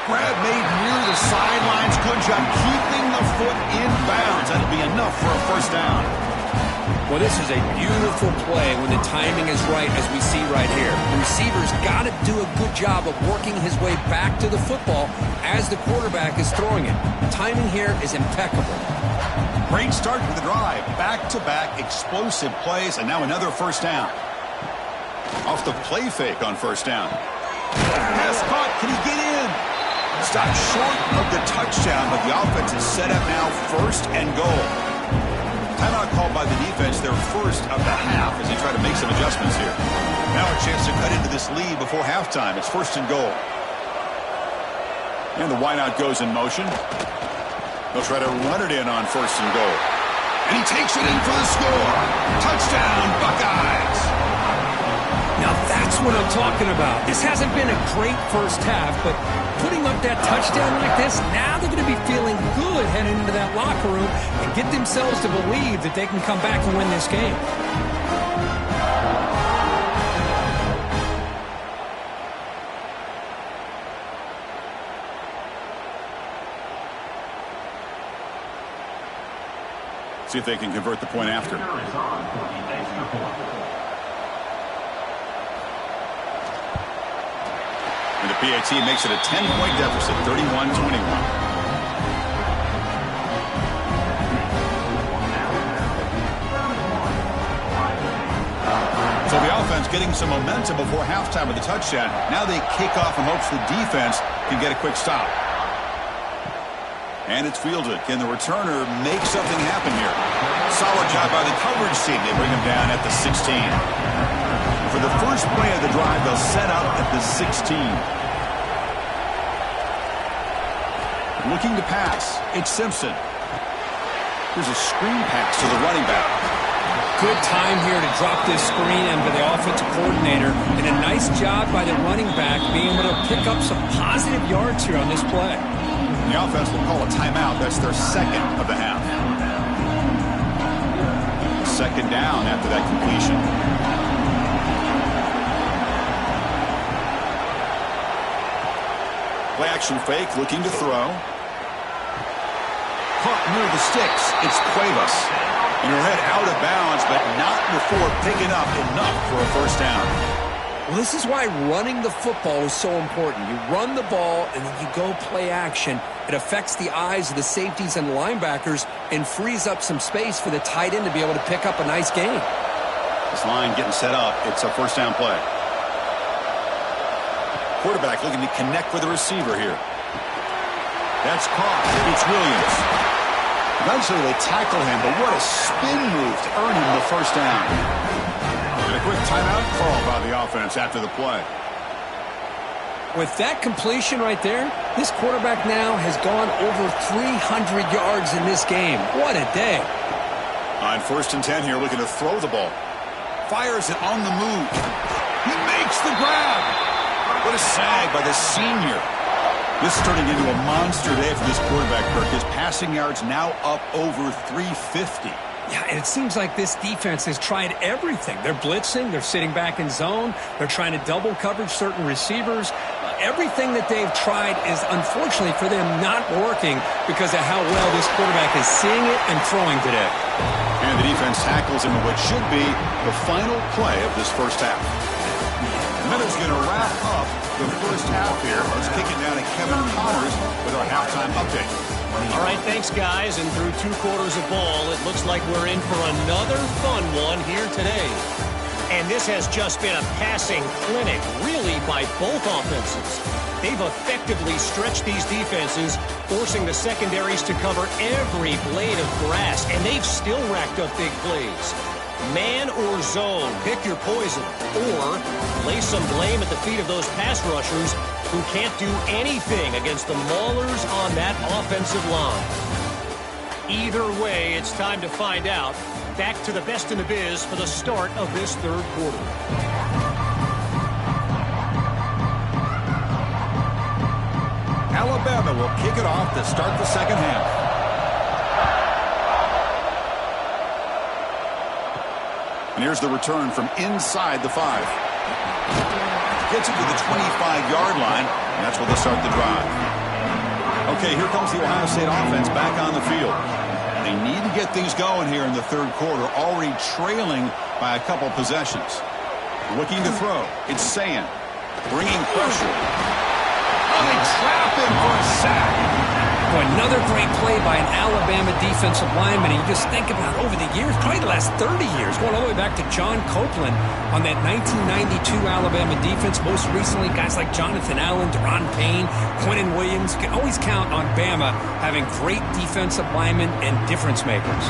Grab made near the sidelines. Good job keeping the foot in bounds. That'll be enough for a first down. Well, this is a beautiful play when the timing is right, as we see right here. The receiver's got to do a good job of working his way back to the football as the quarterback is throwing it. Timing here is impeccable. Great start to the drive. Back-to-back explosive plays, and now another first down. Off the play fake on first down. Pass caught. Can he get in? Stopped short of the touchdown, but the offense is set up now 1st and goal. Timeout called by the defense, their first of the half as they try to make some adjustments here. Now a chance to cut into this lead before halftime. It's 1st and goal. And the wideout goes in motion. They'll try to run it in on 1st and goal. And he takes it in for the score. Touchdown, Buckeyes. Now that's what I'm talking about. This hasn't been a great first half, but putting up that touchdown like this, now they're going to be feeling good heading into that locker room and get themselves to believe that they can come back and win this game. See if they can convert the point after. And the PAT makes it a 10-point deficit, 31-21. So the offense getting some momentum before halftime with the touchdown. Now they kick off in hopes the defense can get a quick stop. And it's fielded. Can the returner make something happen here? Solid job by the coverage team. They bring him down at the 16. For the first play of the drive, they'll set up at the 16. Looking to pass. It's Simpson. There's a screen pass to the running back. Good time here to drop this screen in by the offensive coordinator, and a nice job by the running back being able to pick up some positive yards here on this play. The offense will call a timeout. That's their second of the half. Second down after that completion. Play action fake, looking to throw. Caught near the sticks. It's Cuevas. And her head out of bounds, but not before picking up enough for a first down. Well, this is why running the football is so important. You run the ball, and then you go play action. It affects the eyes of the safeties and linebackers and frees up some space for the tight end to be able to pick up a nice gain. This line getting set up. It's a first down play. Quarterback looking to connect with the receiver here. That's caught. It's Williams. Eventually they tackle him, but what a spin move to earn him the first down. And a quick timeout call by the offense after the play. With that completion right there, this quarterback now has gone over 300 yards in this game. What a day. On 1st and 10 here, looking to throw the ball. Fires it on the move. He makes the grab. What a sag by the senior. This is turning into a monster day for this quarterback, Kirk. His passing yards now up over 350. Yeah, and it seems like this defense has tried everything. They're blitzing. They're sitting back in zone. They're trying to double coverage certain receivers. Everything that they've tried is, unfortunately for them, not working because of how well this quarterback is seeing it and throwing today. And the defense tackles him in what should be the final play of this first half. That is going to wrap up the first half here. Let's kick it down to Kevin Connors with our halftime update. All right, thanks, guys. And through 2 quarters of ball, it looks like we're in for another fun one here today. And this has just been a passing clinic, really, by both offenses. They've effectively stretched these defenses, forcing the secondaries to cover every blade of grass, and they've still racked up big plays. Man or zone, pick your poison, or lay some blame at the feet of those pass rushers who can't do anything against the maulers on that offensive line. Either way, it's time to find out. Back to the best in the biz for the start of this third quarter. Alabama will kick it off to start the second half. And here's the return from inside the 5. Gets it to the 25-yard line, and that's where they'll start the drive. Okay, here comes the Ohio State offense back on the field. They need to get things going here in the third quarter, already trailing by a couple possessions. Looking to throw. It's Sayin. Bringing pressure. Oh, they trap him for a sack. Boy, another great play by an Alabama defensive lineman. And you just think about over the years, probably the last 30 years, going all the way back to John Copeland on that 1992 Alabama defense. Most recently, guys like Jonathan Allen, Deron Payne, Quentin Williams. You can always count on Bama having great defensive linemen and difference makers.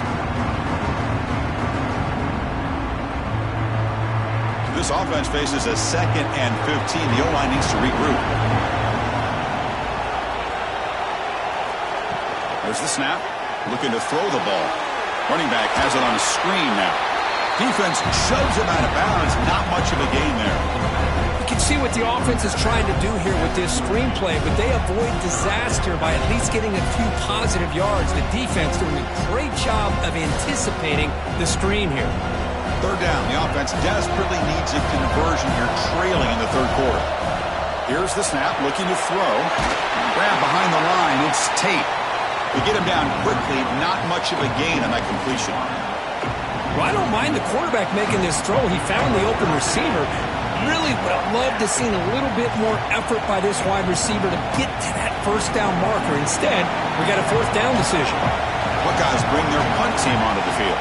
This offense faces a 2nd and 15. The O-line needs to regroup. There's the snap. Looking to throw the ball. Running back has it on a screen now. Defense shoves him out of bounds. Not much of a gain there. You can see what the offense is trying to do here with this screenplay, but they avoid disaster by at least getting a few positive yards. The defense doing a great job of anticipating the screen here. Third down. The offense desperately needs a conversion here, trailing in the third quarter. Here's the snap. Looking to throw. Grab behind the line. It's Tate. They get him down quickly, not much of a gain on that completion. Well, I don't mind the quarterback making this throw. He found the open receiver. Really would have loved to have seen a little bit more effort by this wide receiver to get to that first down marker. Instead, we got a fourth down decision. Buckeyes bring their punt team onto the field.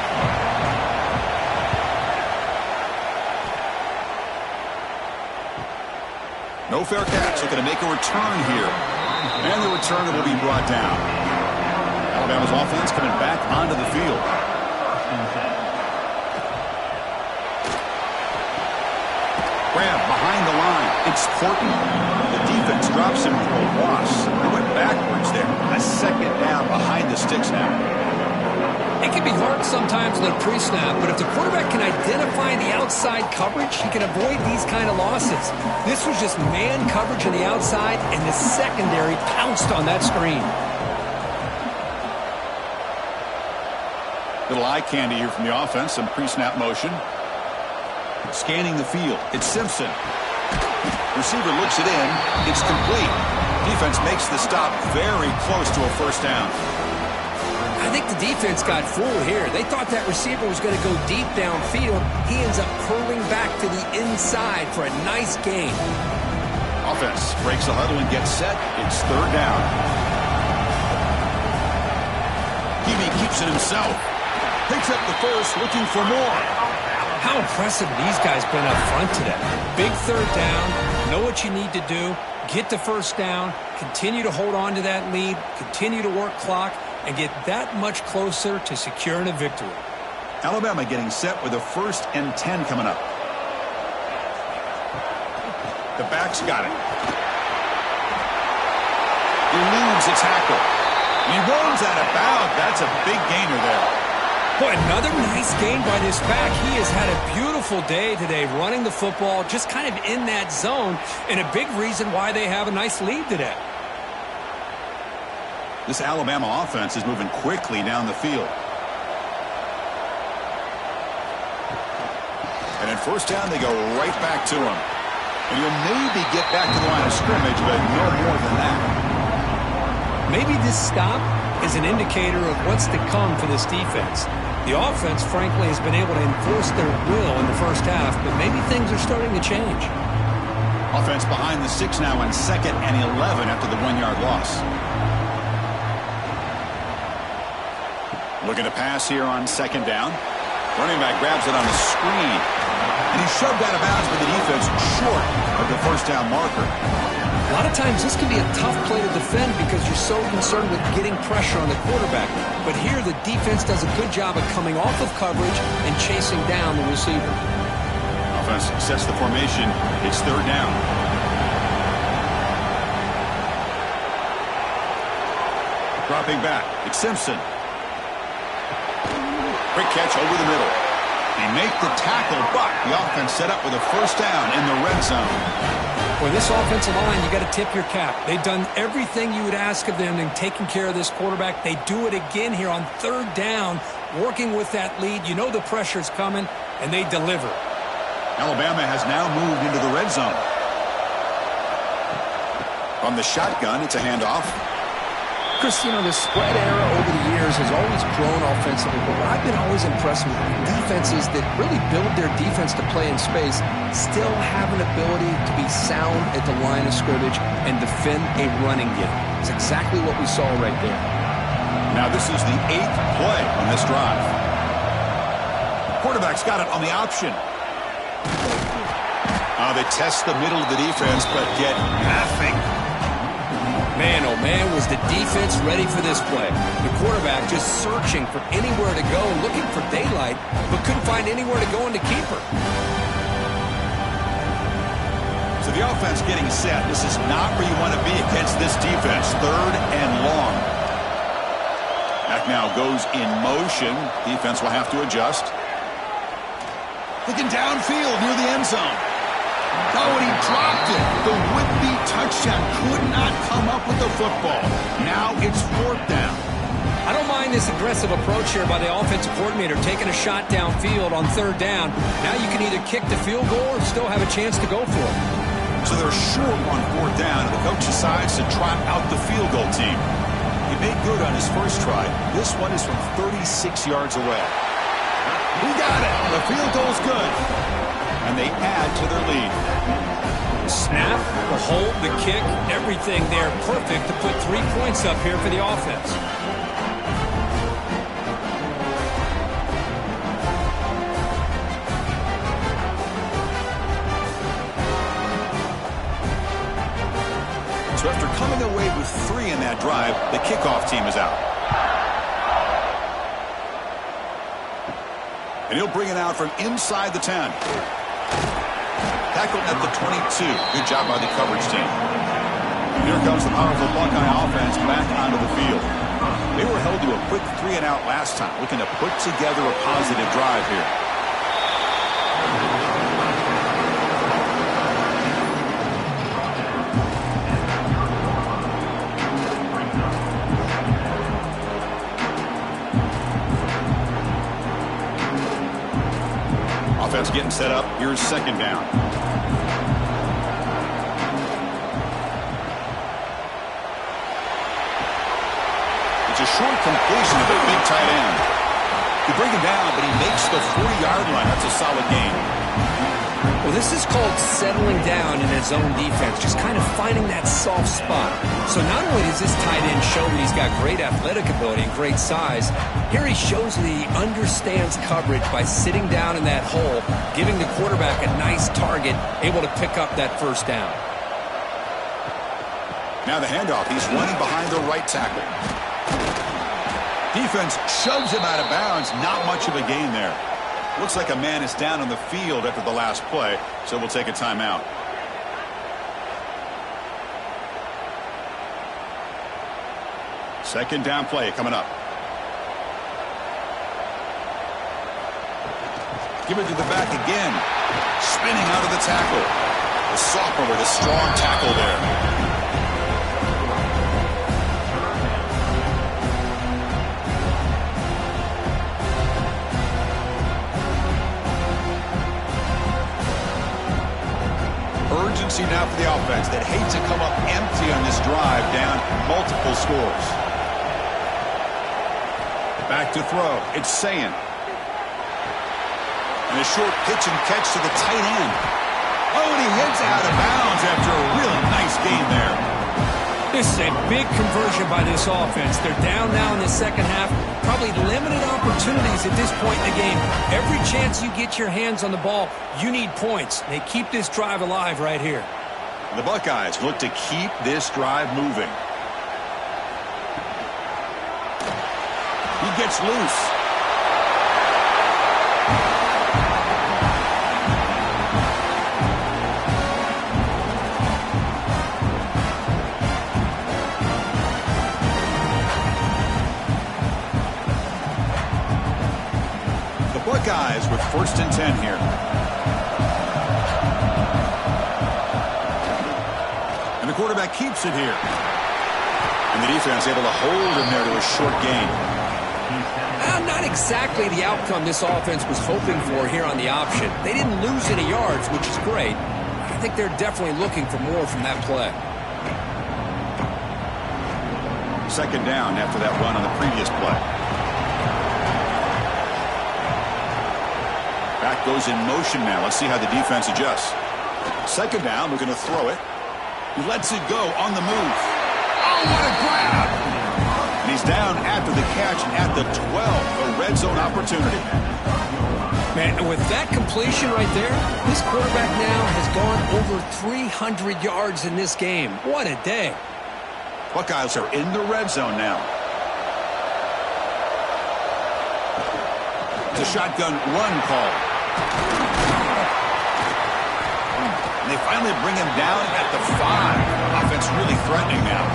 No fair catch. Looking to make a return here. And the returner will be brought down. Alabama's offense coming back onto the field. Grab behind the line. It's Horton. The defense drops him for a loss. They went backwards there. A 2nd down behind the sticks now. It can be hard sometimes in a pre-snap, but if the quarterback can identify the outside coverage, he can avoid these kind of losses. This was just man coverage on the outside, and the secondary pounced on that screen. Little eye candy here from the offense. Some pre-snap motion. Scanning the field. It's Simpson. Receiver looks it in. It's complete. Defense makes the stop very close to a first down. I think the defense got fooled here. They thought that receiver was going to go deep downfield. He ends up curling back to the inside for a nice gain. Offense breaks the huddle and gets set. It's third down. Hebe keeps it himself. Picks up the first, looking for more. How impressive these guys been up front today. Big third down. Know what you need to do. Get the first down. Continue to hold on to that lead. Continue to work clock. And get that much closer to securing a victory. Alabama getting set with a 1st and 10 coming up. The back's got it. Eludes a tackle. He rolls out of bounds. That's a big gainer there. Boy, another nice gain by this back. He has had a beautiful day today running the football, just kind of in that zone, and a big reason why they have a nice lead today. This Alabama offense is moving quickly down the field. And at first down, they go right back to him. And he'll maybe get back to the line of scrimmage, but no more than that. Maybe this stop is an indicator of what's to come for this defense. The offense, frankly, has been able to enforce their will in the first half, but maybe things are starting to change. Offense behind the 6 now on 2nd and 11 after the 1-yard loss. Looking to pass here on 2nd down. Running back grabs it on the screen. And he's shoved out of bounds by the defense short of the first down marker. A lot of times this can be a tough play to defend because you're so concerned with getting pressure on the quarterback. But here the defense does a good job of coming off of coverage and chasing down the receiver. Offense sets the formation. It's 3rd down. Dropping back. It's Simpson. Quick catch over the middle. They make the tackle, but the offense set up with a first down in the red zone. Well, this offensive line, you got to tip your cap. They've done everything you would ask of them in taking care of this quarterback. They do it again here on 3rd down, working with that lead. You know the pressure's coming, and they deliver. Alabama has now moved into the red zone. From the shotgun, it's a handoff. Chris, you know, the spread era over the years has always grown offensively, but what I've been always impressed with defenses that really build their defense to play in space still have an ability to be sound at the line of scrimmage and defend a running game. It's exactly what we saw right there. Now this is the 8th play on this drive. Quarterback's got it on the option. They test the middle of the defense, but get nothing. Man, oh man, was the defense ready for this play. The quarterback just searching for anywhere to go, looking for daylight, but couldn't find anywhere to go in the keeper. So the offense getting set. This is not where you want to be against this defense. 3rd and long. Back now goes in motion. Defense will have to adjust. Looking downfield near the end zone. Oh, and he dropped it. The would-be touchdown could not come up with the football. Now it's 4th down. I don't mind this aggressive approach here by the offensive coordinator, taking a shot downfield on 3rd down. Now you can either kick the field goal or still have a chance to go for it. So they're short on 4th down, and the coach decides to trot out the field goal team. He made good on his first try. This one is from 36 yards away. He got it. The field goal's good. And they add to their lead. Snap, the hold, the kick, everything there perfect to put 3 points up here for the offense. So after coming away with 3 in that drive, the kickoff team is out. And he'll bring it out from inside the 10. Tackled at the 22. Good job by the coverage team. Here comes the powerful Buckeye offense back onto the field. They were held to a quick 3-and-out last time, looking to put together a positive drive here. Offense getting set up. Here's 2nd down. It's a short completion of a big tight end. You bring him down, but he makes the 40-yard line. That's a solid gain. Well, this is called settling down in his own defense, just kind of finding that soft spot. So not only does this tight end show that he's got great athletic ability and great size, here he shows that he understands coverage by sitting down in that hole, giving the quarterback a nice target, able to pick up that first down. Now the handoff. He's running behind the right tackle. Defense shoves him out of bounds. Not much of a gain there. Looks like a man is down on the field after the last play, so we'll take a timeout. Second down play coming up. Give it to the back again. Spinning out of the tackle. The sophomore with a strong tackle there. Urgency now for the offense that hates to come up empty on this drive, down multiple scores. Back to throw. It's Sayin. And a short pitch and catch to the tight end. Oh, and he hits out of bounds after a really nice game there. This is a big conversion by this offense. They're down now in the second half. Probably limited opportunities at this point in the game. Every chance you get your hands on the ball, you need points. They keep this drive alive right here. The Buckeyes look to keep this drive moving. He gets loose. Buckeyes with 1st and 10 here. And the quarterback keeps it here. And the defense able to hold him there to a short gain. Not exactly the outcome this offense was hoping for here on the option. They didn't lose any yards, which is great. I think they're definitely looking for more from that play. 2nd down after that run on the previous play. Back goes in motion now. Let's see how the defense adjusts. 2nd down, we're going to throw it. He lets it go on the move. Oh, what a grab! And he's down after the catch at the 12. A red zone opportunity. Man, with that completion right there, this quarterback now has gone over 300 yards in this game. What a day. Buckeyes are in the red zone now. It's a shotgun run call. And they finally bring him down at the 5. Offense really threatening now.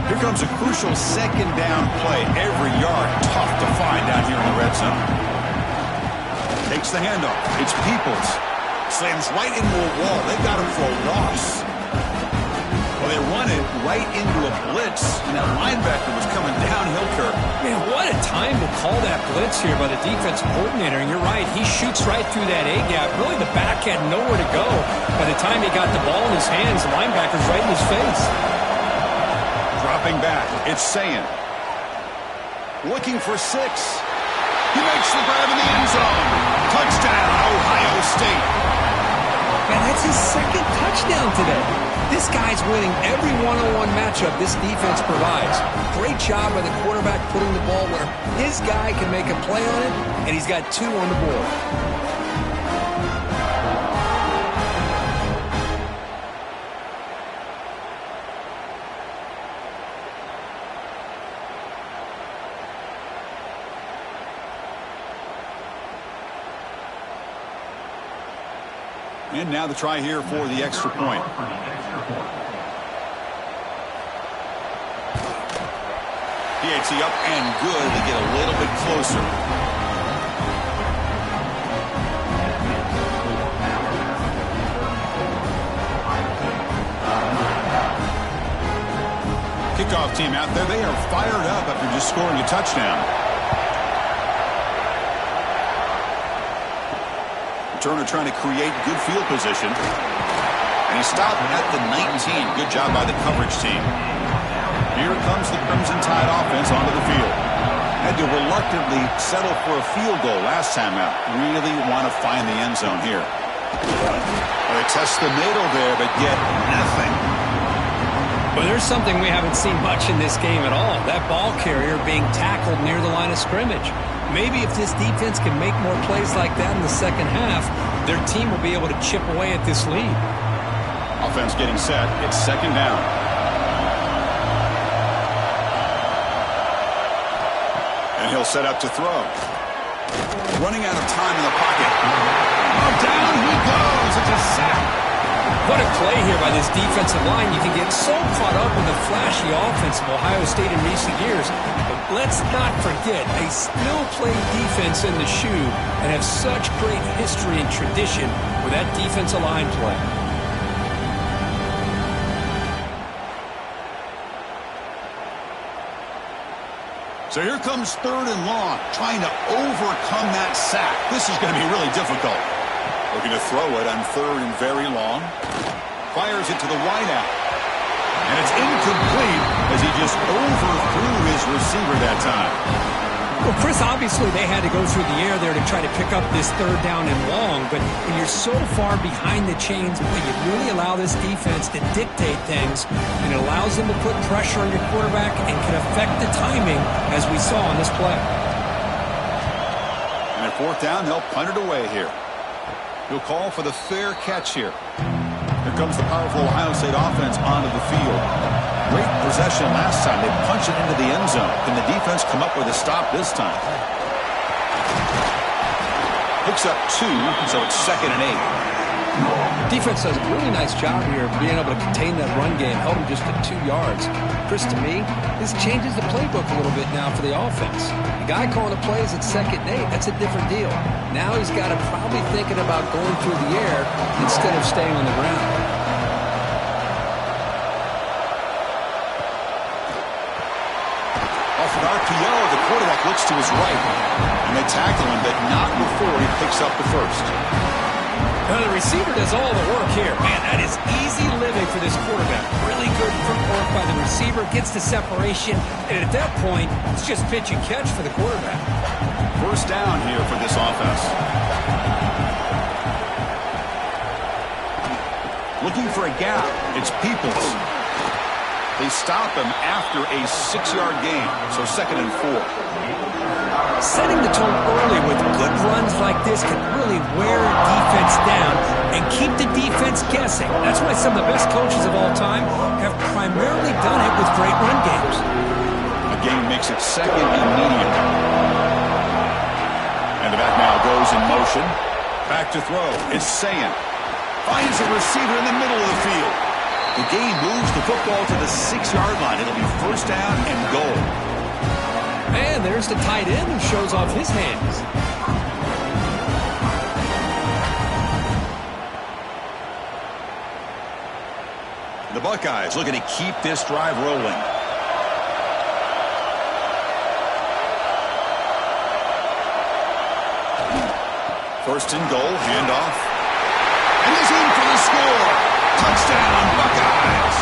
Here comes a crucial 2nd down play. Every yard tough to find down here in the red zone. Takes the handoff. It's Peoples. Slams right into a wall. They got him for a loss. Well, they run it right into a blitz, and that linebacker was coming downhill, Kirk. Man, what a time to call that blitz here by the defensive coordinator. And you're right, he shoots right through that A-gap. Really, the back had nowhere to go. By the time he got the ball in his hands, the linebacker's right in his face. Dropping back, it's Sayin. Looking for 6. He makes the grab in the end zone. Touchdown, Ohio State. And that's his 2nd touchdown today. This guy's winning every one-on-one matchup this defense provides. Great job by the quarterback putting the ball where his guy can make a play on it, and he's got 2 on the board. And now the try here for the extra point. PAT up and good to get a little bit closer. Kickoff team out there. They are fired up after just scoring a touchdown. Turner trying to create good field position. And he stopped at the 19. Good job by the coverage team. Here comes the Crimson Tide offense onto the field. Had to reluctantly settle for a field goal last time out. Really want to find the end zone here. Well, they test the middle there, but get nothing. But there's something we haven't seen much in this game at all. That ball carrier being tackled near the line of scrimmage. Maybe if this defense can make more plays like that in the second half, their team will be able to chip away at this lead. Offense getting set. It's 2nd down. And he'll set up to throw. Running out of time in the pocket. Oh, down he goes. It's a sack. What a play here by this defensive line. You can get so caught up in the flashy offense of Ohio State in recent years. But let's not forget, they still play defense in the shoe and have such great history and tradition with that defensive line play. So here comes 3rd and long, trying to overcome that sack. This is going to be really difficult. Looking to throw it on 3rd and very long. Fires it to the wideout. And it's incomplete as he just overthrew his receiver that time. Well, Chris, obviously they had to go through the air there to try to pick up this third down and long, but when you're so far behind the chains, boy, you really allow this defense to dictate things, and it allows them to put pressure on your quarterback and can affect the timing, as we saw on this play. And at fourth down, they'll punt it away here. He'll call for the fair catch here. Here comes the powerful Ohio State offense onto the field. Great possession last time. They punch it into the end zone. Can the defense come up with a stop this time? Picks up 2, so it's 2nd and 8. Defense does a really nice job here of being able to contain that run game, held him just at 2 yards. Chris, to me, this changes the playbook a little bit now for the offense. The guy calling the plays at 2nd and 8, that's a different deal. Now he's got to probably thinking about going through the air instead of staying on the ground. RPO, the quarterback looks to his right, and they tackle him, but not before he picks up the first. Now the receiver does all the work here. Man, that is easy living for this quarterback. Really good footwork by the receiver, gets the separation, and at that point, it's just pitch and catch for the quarterback. First down here for this offense. Looking for a gap, it's Peoples. They stop him after a 6-yard gain, so 2nd and 4. Setting the tone early with good runs like this can really wear a defense down and keep the defense guessing. That's why some of the best coaches of all time have primarily done it with great run games. The game makes it 2nd and medium. And the back now goes in motion. Back to throw. It's Sayan. Finds a receiver in the middle of the field. The game moves the football to the 6-yard line. It'll be first down and goal. And there's the tight end who shows off his hands. The Buckeyes looking to keep this drive rolling. First and goal, handoff. And he's in for the score. Touchdown, Buckeyes.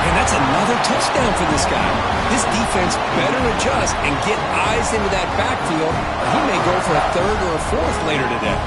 And that's another touchdown for this guy. This defense better adjust and get eyes into that backfield, or he may go for a 3rd or a 4th later today.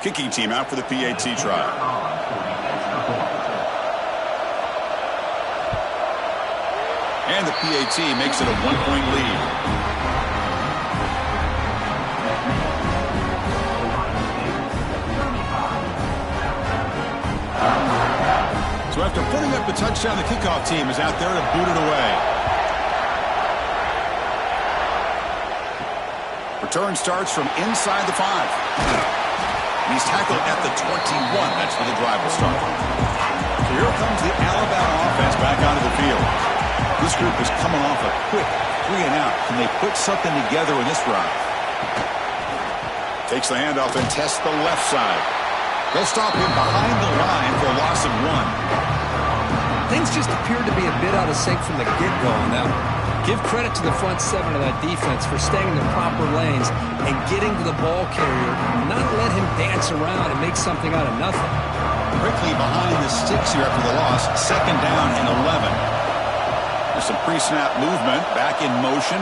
Kicking team out for the PAT trial. And the PAT makes it a 1-point lead. So after putting up the touchdown, the kickoff team is out there to boot it away. Return starts from inside the 5. He's tackled at the 21. That's where the drive will start. So here comes the Alabama offense back onto the field. This group is coming off a quick 3-and-out. Can they put something together in this drive? Takes the handoff and tests the left side. They'll stop him behind the line for a loss of 1. Things just appeared to be a bit out of sync from the get-go on that one. Give credit to the front 7 of that defense for staying in the proper lanes and getting to the ball carrier, not let him dance around and make something out of nothing. Quickly behind the sticks here after the loss, 2nd down and 11. There's some pre-snap movement, back in motion.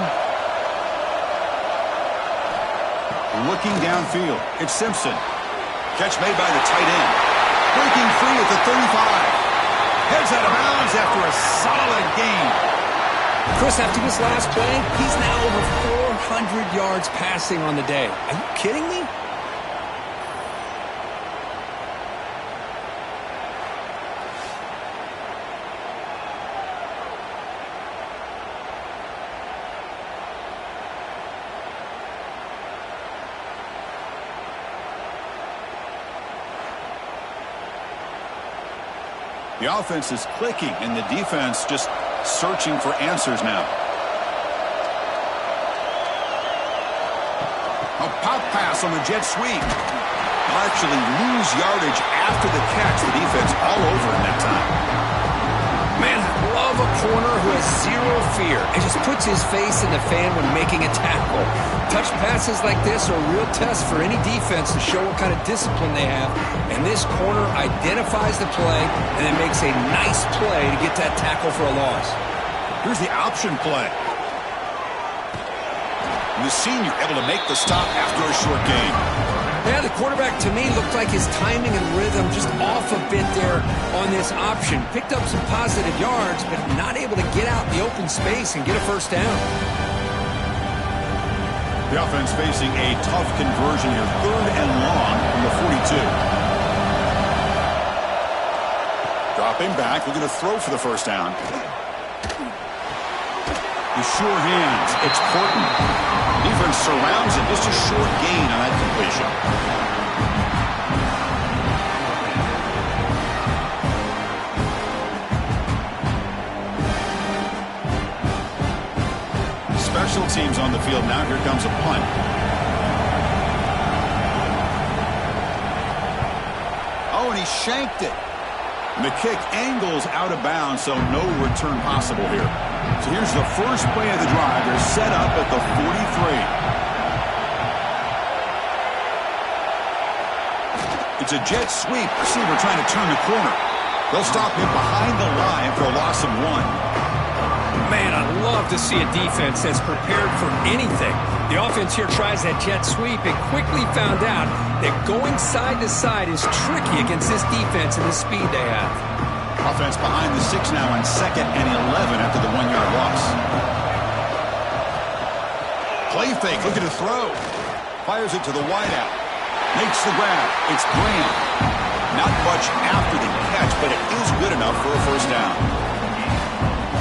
Looking downfield, it's Simpson. Catch made by the tight end. Breaking free at the 35. Heads out of bounds after a solid game. Chris, after this last play, he's now over 400 yards passing on the day. Are you kidding me? The offense is clicking, and the defense just searching for answers now. A pop pass on the jet sweep. They'll actually lose yardage after the catch. The defense all over in that time. Man, I love a corner who has zero fear and just puts his face in the fan when making a tackle. Touch passes like this are a real test for any defense to show what kind of discipline they have. And this corner identifies the play and then makes a nice play to get that tackle for a loss. Here's the option play. The senior able to make the stop after a short gain. Yeah, the quarterback to me looked like his timing and rhythm just off a bit there on this option. Picked up some positive yards, but not able to get out in the open space and get a first down. The offense facing a tough conversion here. 3rd and long from the 42. Dropping back, looking to throw for the first down. The sure hands, it's Portman. Defense surrounds it, just a short gain on that completion. Special teams on the field now. Here comes a punt. Oh, and he shanked it. And the kick angles out of bounds, so no return possible here. So here's the first play of the drive. They're set up at the 43. It's a jet sweep. Receiver trying to turn the corner. They'll stop him behind the line for a loss of 1. Man, I love to see a defense that's prepared for anything. The offense here tries that jet sweep and quickly found out that going side to side is tricky against this defense and the speed they have. Offense behind the 6 now on 2nd and 11 after the 1-yard loss. Play fake, looking to throw. Fires it to the wideout. Makes the grab. It's Graham. Not much after the catch, but it is good enough for a first down.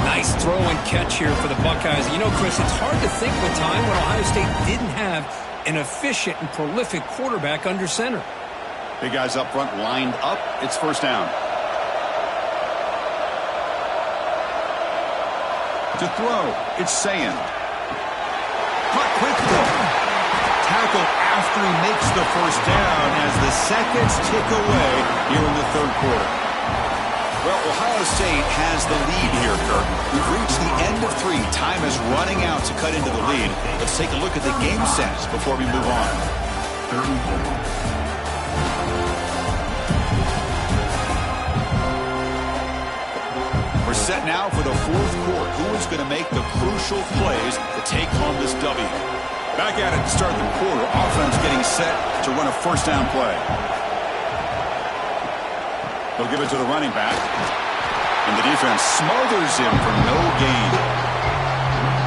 Nice throw and catch here for the Buckeyes. You know, Chris, it's hard to think of a time when Ohio State didn't have an efficient and prolific quarterback under center. Big guys up front lined up. It's first down. To throw, it's Sayin. Caught quickly. Tackle after he makes the first down as the seconds tick away here in the 3rd quarter. Well, Ohio State has the lead here, Kirk. We've reached the end of 3. Time is running out to cut into the lead. Let's take a look at the game sets before we move on. We're set now for the 4th quarter. Who is going to make the crucial plays to take home this W? Back at it to start the quarter. Offense getting set to run a first down play. They'll give it to the running back. And the defense smothers him for no gain.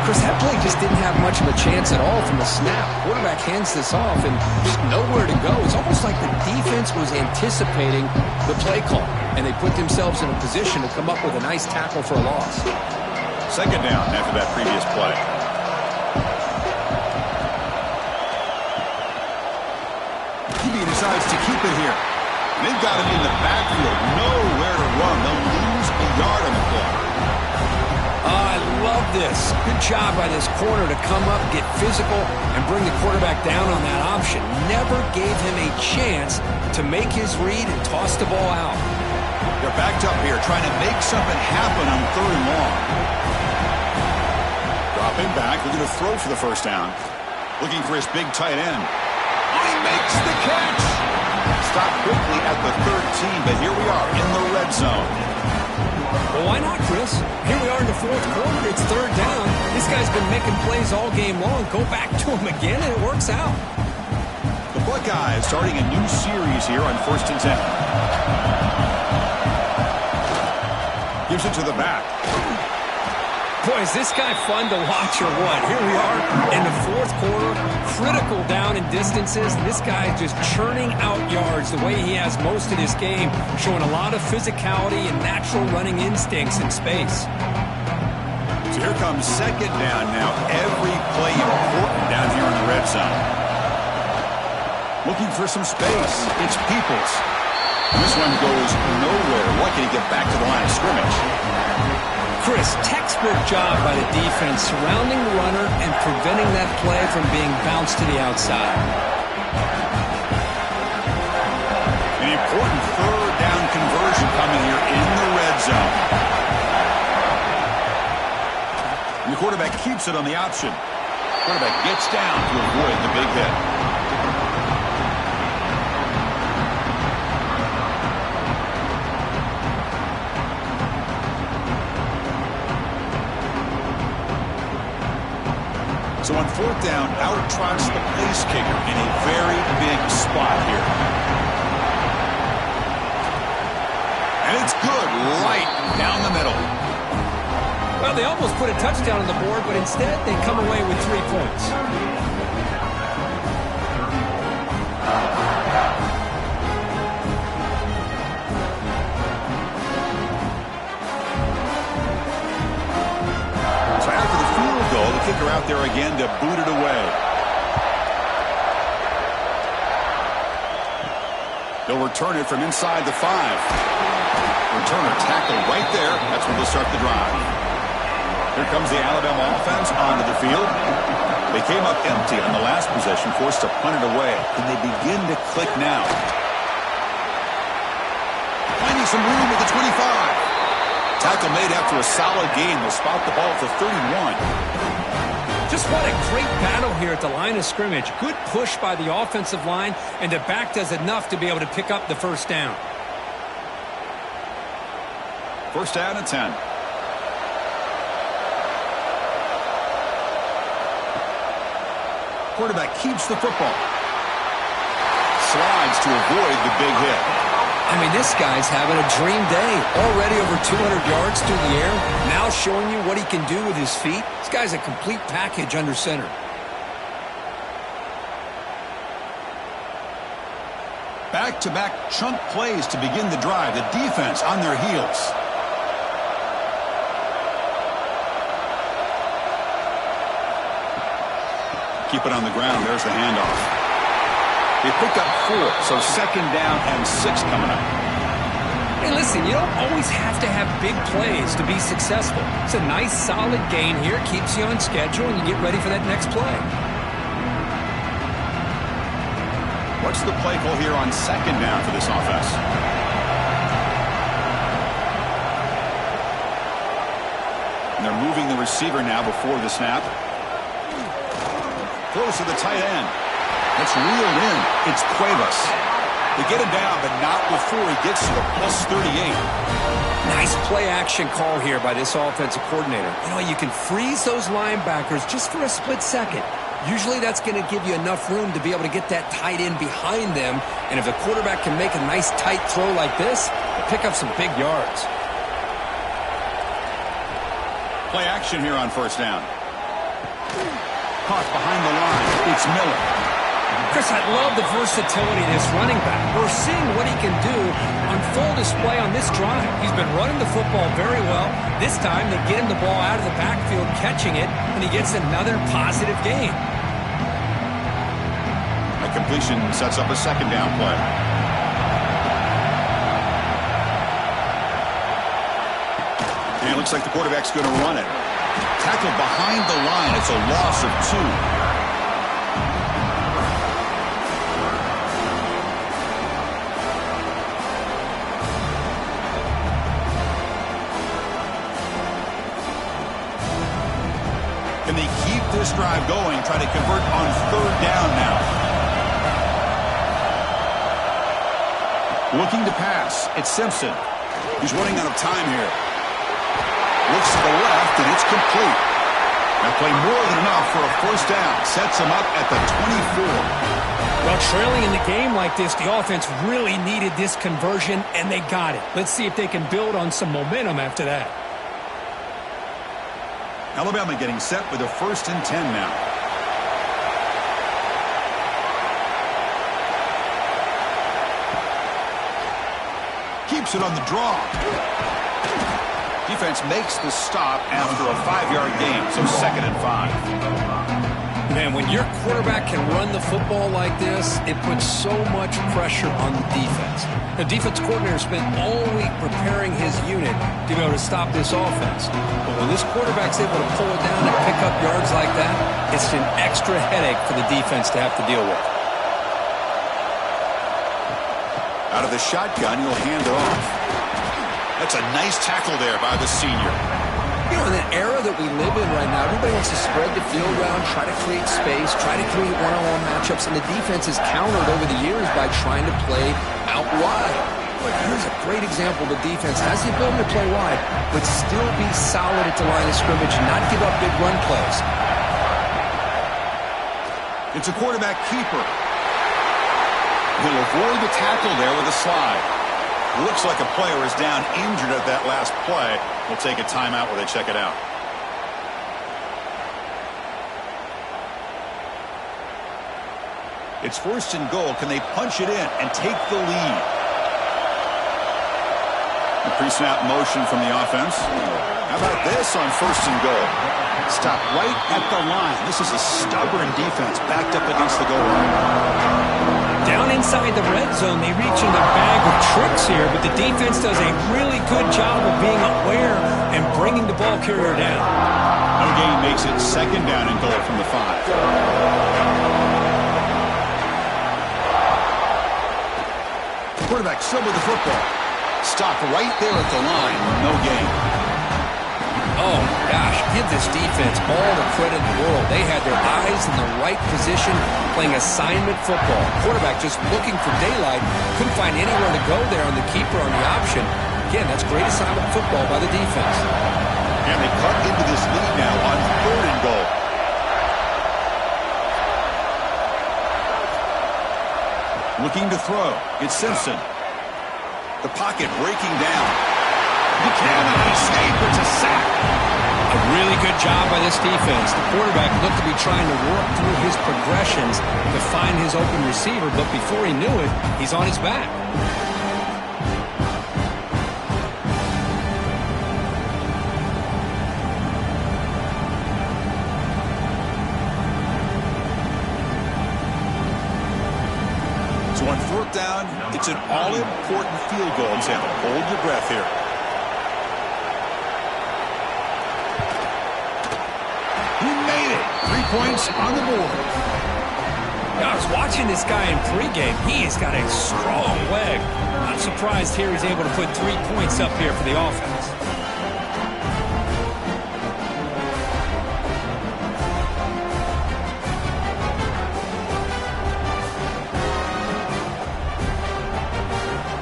Chris, that play just didn't have much of a chance at all from the snap. Quarterback hands this off and just nowhere to go. It's almost like the defense was anticipating the play call, and they put themselves in a position to come up with a nice tackle for a loss. 2nd down after that previous play. He decides to keep it here. They've got him in the backfield. Nowhere to run. They'll lose a yard on the play. I love this. Good job by this corner to come up, get physical, and bring the quarterback down on that option. Never gave him a chance to make his read and toss the ball out. They're backed up here, trying to make something happen on 3rd and long. Dropping back, looking to throw for the first down. Looking for his big tight end. Oh, he makes the catch! Stopped quickly at the 13, but here we are in the red zone. Well, why not, Chris? Here we are in the 4th quarter. It's 3rd down. This guy's been making plays all game long. Go back to him again, and it works out. The Buckeyes starting a new series here on 1st and 10. Gives it to the back. Boy, is this guy fun to watch or what? Here we are in the 4th quarter, critical down and distances. This guy is just churning out yards the way he has most of this game, showing a lot of physicality and natural running instincts in space. So here comes 2nd down now. Every play important down here in the red zone. Looking for some space. It's Peoples. And this one goes nowhere. Lucky to get back to the line of scrimmage. Chris, textbook job by the defense surrounding the runner and preventing that play from being bounced to the outside. zone. And the quarterback keeps it on the option. Quarterback gets down to avoid the big hit. So on fourth down, out trots the place kicker in a very big spot here. And it's good right down the middle. Well, they almost put a touchdown on the board, but instead they come away with 3 points. So after the field goal, the kicker out there again to boot it away. They'll return it from inside the 5. Returner tackled right there. That's when they'll start the drive. Here comes the Alabama offense onto the field. They came up empty on the last possession, forced to punt it away. And they begin to click now. Finding some room at the 25. Tackle made after a solid gain. They'll spot the ball at the 31. Just what a great battle here at the line of scrimmage. Good push by the offensive line, and the back does enough to be able to pick up the first down. First down and 10. Quarterback keeps the football. Slides to avoid the big hit. I mean, this guy's having a dream day. Already over 200 yards through the air. Now showing you what he can do with his feet. This guy's a complete package under center. Back-to-back chunk plays to begin the drive. The defense on their heels. Keep it on the ground. There's the handoff. They picked up 4, so second down and 6 coming up. Hey, listen, you don't always have to have big plays to be successful. It's a nice, solid gain here. Keeps you on schedule, and you get ready for that next play. What's the play call here on second down for this offense? And they're moving the receiver now before the snap. Close to the tight end. It's reeled in. It's Cuevas. They get him down, but not before he gets to the plus 38. Nice play action call here by this offensive coordinator. You know, you can freeze those linebackers just for a split second. Usually that's going to give you enough room to be able to get that tight end behind them. And if the quarterback can make a nice tight throw like this, they'll pick up some big yards. Play action here on first down. Caught behind the line. It's Miller. Chris, I love the versatility of this running back. We're seeing what he can do on full display on this drive. He's been running the football very well. This time they get him the ball out of the backfield, catching it, and he gets another positive gain. A completion sets up a second down play. And it looks like the quarterback's going to run it. Tackled behind the line. It's a loss of 2. Can they keep this drive going? Try to convert on third down now. Looking to pass. It's Simpson. He's running out of time here. Looks to the left, and it's complete. That play more than enough for a first down. Sets him up at the 24. Well, trailing in the game like this, the offense really needed this conversion, and they got it. Let's see if they can build on some momentum after that. Alabama getting set with a 1st and 10 now. Keeps it on the draw. Defense makes the stop after a 5-yard gain, so 2nd and 5. Man, when your quarterback can run the football like this, it puts so much pressure on the defense. The defense coordinator spent all week preparing his unit to be able to stop this offense. But when this quarterback's able to pull it down and pick up yards like that, it's an extra headache for the defense to have to deal with. Out of the shotgun, he'll hand it off. That's a nice tackle there by the senior. You know, in the era that we live in right now, everybody wants to spread the field around, try to create space, try to create one-on-one matchups, and the defense has countered over the years by trying to play out wide. But here's a great example. The defense has the ability to play wide, but still be solid at the line of scrimmage and not give up big run plays. It's a quarterback keeper. He'll avoid the tackle there with a slide. Looks like a player is down injured at that last play. We'll take a timeout where they check it out. It's 1st and goal. Can they punch it in and take the lead? The pre-snap motion from the offense. How about this on 1st and goal? Stop right at the line. This is a stubborn defense backed up against the goal line. Down inside the red zone, they reach in the bag of tricks here, but the defense does a really good job of being aware and bringing the ball carrier down. No gain makes it 2nd down and goal from the 5. Quarterback still with the football. Stop right there at the line. No gain. Oh, gosh, give this defense all the credit in the world. They had their eyes in the right position, playing assignment football. Quarterback just looking for daylight. Couldn't find anywhere to go there on the keeper on the option. Again, that's great assignment football by the defense. And they cut into this lead now on 3rd and goal. Looking to throw. It's Simpson. The pocket breaking down. He cannot escape. It's a sack. A really good job by this defense. The quarterback looked to be trying to work through his progressions to find his open receiver, but before he knew it, he's on his back. So on 4th down, it's an all-important field goal attempt. Hold your breath here. He made it. 3 points on the board. I was watching this guy in pregame. He has got a strong leg. I'm surprised here he's able to put 3 points up here for the offense.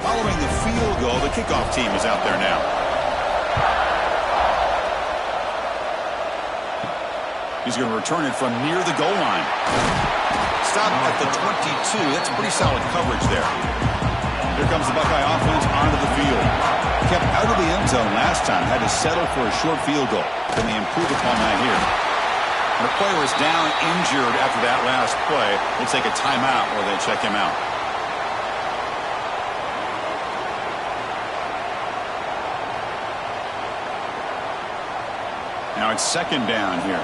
Following the field goal, the kickoff team is out there now. He's going to return it from near the goal line. Stop at the 22. That's pretty solid coverage there. Here comes the Buckeye offense onto the field. Kept out of the end zone last time. Had to settle for a short field goal. Can they improve upon that here? And the player is down injured after that last play. We'll take a timeout where they check him out. Now it's 2nd down here.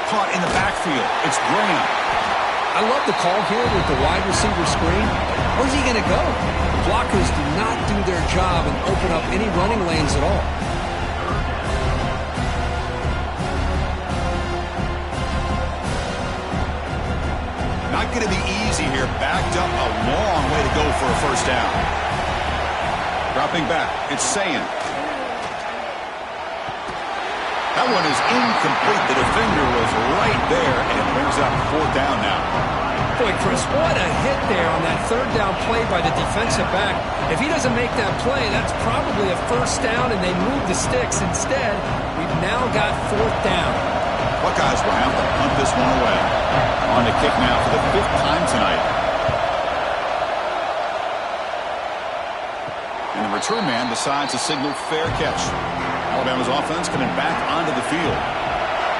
Caught in the backfield. It's Graham. I love the call here with the wide receiver screen. Where's he going to go? The blockers do not do their job and open up any running lanes at all. Not going to be easy here. Backed up a long way to go for a 1st down. Dropping back. It's Sayin. That one is incomplete. The defender was right there, and it brings up 4th down now. Boy, Chris, what a hit there on that 3rd down play by the defensive back. If he doesn't make that play, that's probably a 1st down, and they move the sticks. Instead, we've now got 4th down. Buckeyes will have to punt this one away. On to kick now for the 5th time tonight. And the return man decides to signal fair catch. Alabama's offense coming back onto the field.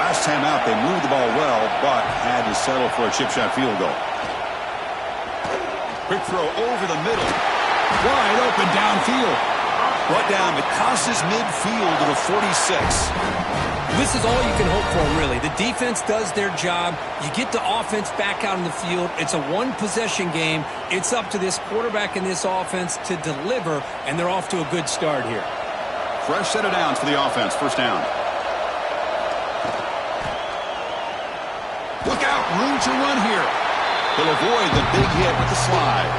Last time out, they moved the ball well, but had to settle for a chip shot field goal. Quick throw over the middle. Wide open downfield. Brought down to Casas midfield to the 46. This is all you can hope for, really. The defense does their job. You get the offense back out in the field. It's a one-possession game. It's up to this quarterback and this offense to deliver, and they're off to a good start here. Fresh set of downs for the offense. 1st down. Look out. Room to run here. He'll avoid the big hit with the slide.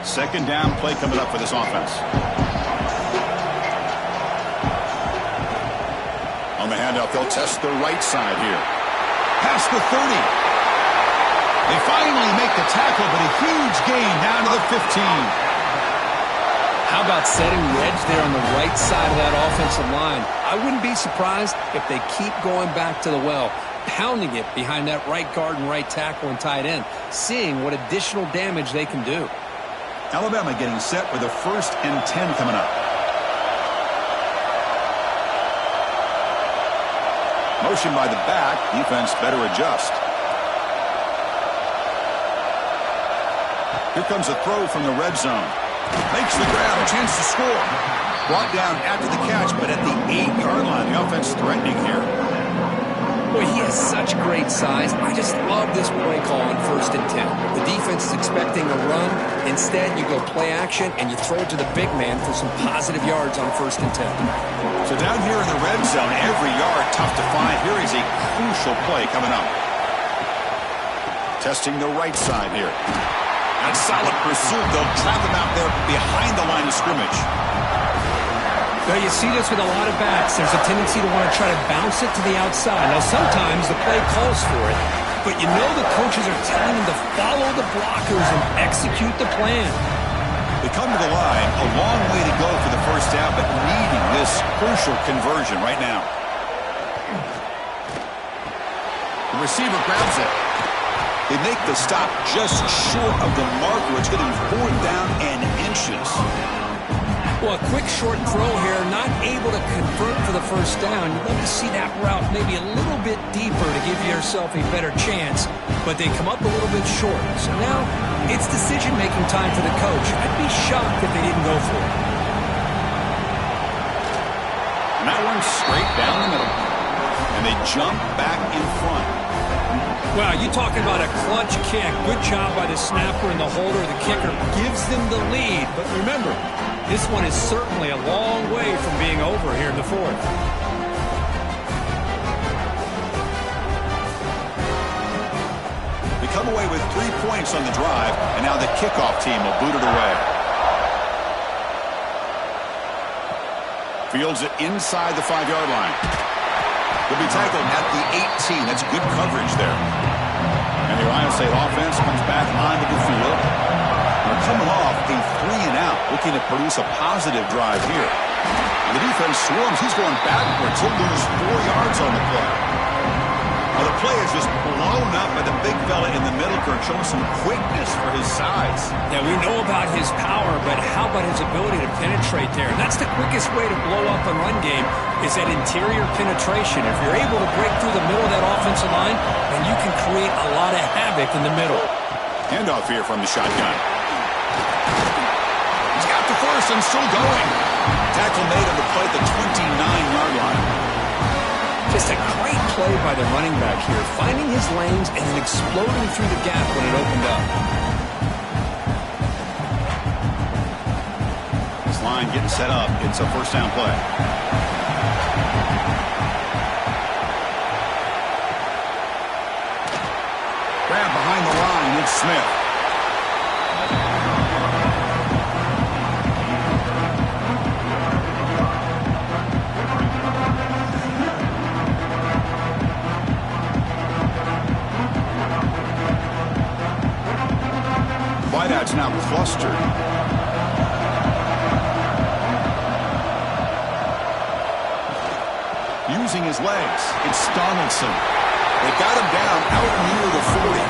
Second down play coming up for this offense. On the handoff, they'll test the right side here. Past the 30. They finally make the tackle, but a huge gain down to the 15. How about setting the edge there on the right side of that offensive line? I wouldn't be surprised if they keep going back to the well, pounding it behind that right guard and right tackle and tight end, seeing what additional damage they can do. Alabama getting set with a 1st and 10 coming up. Motion by the back. Defense better adjust. Here comes a throw from the red zone. Makes the grab, a chance to score. Brought down after the catch, but at the 8-yard line. The offense threatening here. Boy, he has such great size. I just love this play call on 1st and 10. The defense is expecting a run. Instead, you go play action, and you throw it to the big man for some positive yards on 1st and 10. So down here in the red zone, every yard tough to find. Here is a crucial play coming up. Testing the right side here. And solid pursuit. They'll trap him out there behind the line of scrimmage. Well, you see this with a lot of backs. There's a tendency to want to try to bounce it to the outside. Now, sometimes the play calls for it, but you know the coaches are telling them to follow the blockers and execute the plan. They come to the line, a long way to go for the first down, but needing this crucial conversion right now. The receiver grabs it. They make the stop just short of the marker. It's going to be 4th down and inches. Well, a quick short throw here, not able to convert for the first down. You'd love to see that route maybe a little bit deeper to give yourself a better chance, but they come up a little bit short. So now it's decision-making time for the coach. I'd be shocked if they didn't go for it. And that one straight down the middle. And they jump back in front. Wow, you talking about a clutch kick. Good job by the snapper and the holder. The kicker gives them the lead. But remember, this one is certainly a long way from being over here in the 4th. They come away with 3 points on the drive, and now the kickoff team will boot it away. Fields it inside the 5-yard line. He'll be tackled at the 18. That's good coverage there. And the Ohio State offense comes back onto the field. They're coming off a 3-and-out, looking to produce a positive drive here. And the defense swarms. He's going backwards. He'll lose 4 yards on the play. Now the play is just blown up by the big fella in the middle, Kirk, showing some quickness for his size. Yeah, we know about his power, but how about his ability to penetrate there? And that's the quickest way to blow up a run game is that interior penetration. If you're able to break through the middle of that offensive line, then you can create a lot of havoc in the middle. Handoff here from the shotgun. He's got the first and still going. Tackle made on the play at the 29-yard line. Just a great play by the running back here, finding his lanes and then exploding through the gap when it opened up. This line getting set up. It's a first down play. Grab behind the line. It's Smith. Wideout's now clustered. Using his legs, it's Donaldson. They got him down out near the 40.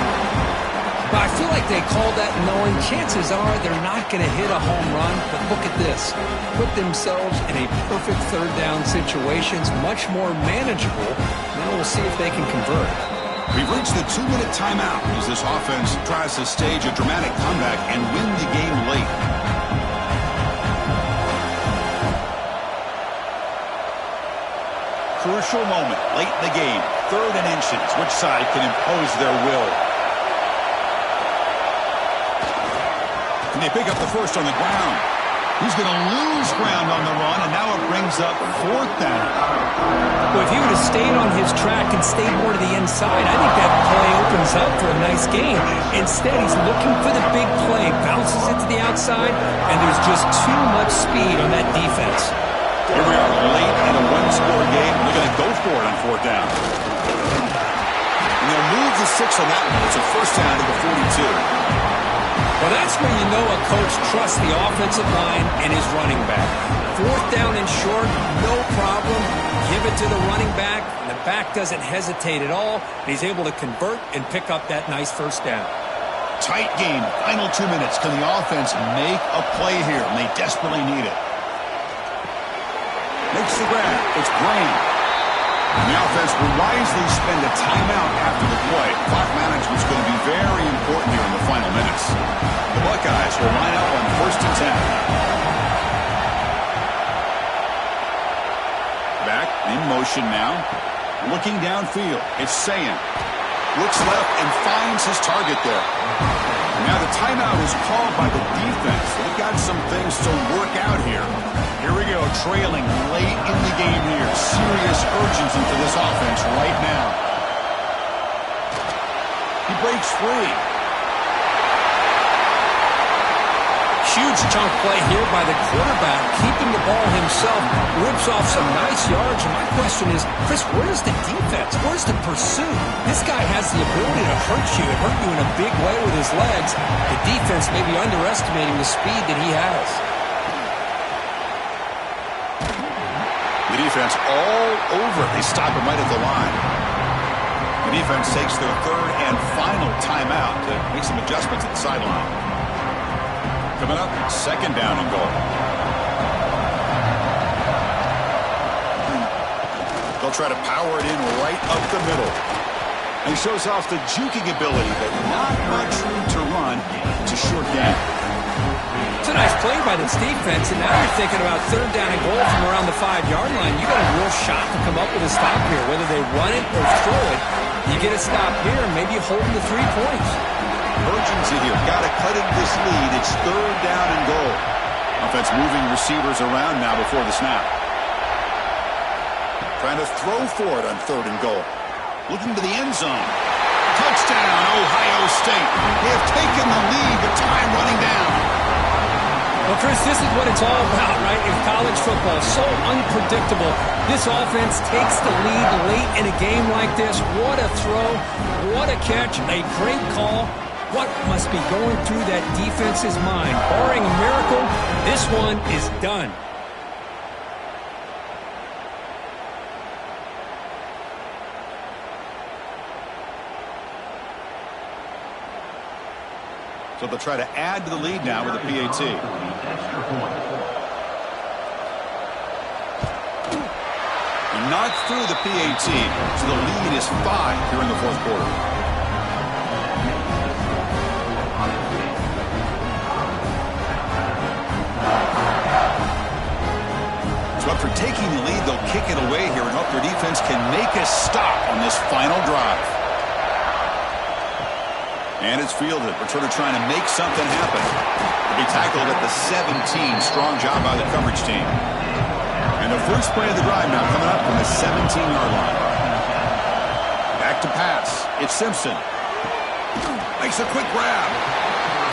But I feel like they called that knowing chances are they're not going to hit a home run. But look at this. Put themselves in a perfect third down situation. It's much more manageable. Now we'll see if they can convert. We've reached the 2-minute timeout as this offense tries to stage a dramatic comeback and win the game late. Crucial moment late in the game. 3rd and inches. Which side can impose their will? And they pick up the first on the ground. He's going to lose ground on the run, and now it brings up 4th down. Well, if he would have stayed on his track and stayed more to the inside, I think that play opens up for a nice game. Instead, he's looking for the big play, bounces it to the outside, and there's just too much speed on that defense. Here we are late in a one-score game. They're going to go for it on 4th down. And they'll move the 6 on that one. It's a first down to the 42. Well, that's when you know a coach trusts the offensive line and his running back. 4th down and short, no problem. Give it to the running back. And the back doesn't hesitate at all. And he's able to convert and pick up that nice first down. Tight game. Final 2 minutes. Can the offense make a play here? And they desperately need it. Makes the grab. It's Brain. And the offense will wisely spend a timeout after the play. Clock management is going to be very important here in the final minutes. The Buckeyes will line up on 1st and 10. Back in motion now. Looking downfield. It's Sayin. Looks left and finds his target there. Now the timeout is called by the defense. They've got some things to work out here. Here we go, trailing late in the game here. Serious urgency to this offense right now. He breaks free. Huge chunk play here by the quarterback, keeping the ball himself, rips off some nice yards. And my question is, Chris, where's the defense? Where's the pursuit? This guy has the ability to hurt you in a big way with his legs. The defense may be underestimating the speed that he has. The defense all over. They stop him right at the line. The defense takes their 3rd and final timeout to make some adjustments at the sideline. Coming up, 2nd down and goal. They'll try to power it in right up the middle. And he shows off the juking ability, but not much room to run. It's a short game. It's a nice play by this defense, and now you're thinking about 3rd down and goal from around the 5-yard line. You got a real shot to come up with a stop here, whether they run it or throw it. You get a stop here, and maybe you hold them to 3 points. Urgency here. Got to cut into this lead. It's 3rd down and goal. Offense moving receivers around now before the snap. Trying to throw for it on 3rd and goal. Looking to the end zone. Touchdown, Ohio State. They have taken the lead, but time running down. Well, Chris, this is what it's all about, right, in college football. So unpredictable. This offense takes the lead late in a game like this. What a throw. What a catch. A great call. What must be going through that defense's mind? Barring a miracle, this one is done. So they'll try to add to the lead now with a PAT. He knocked through the PAT, so the lead is 5 here in the 4th quarter. So after taking the lead, they'll kick it away here and hope their defense can make a stop on this final drive. And it's fielded. Returner trying to make something happen. He'll be tackled at the 17. Strong job by the coverage team. And the first play of the drive now coming up from the 17-yard line. Back to pass. It's Simpson. Makes a quick grab.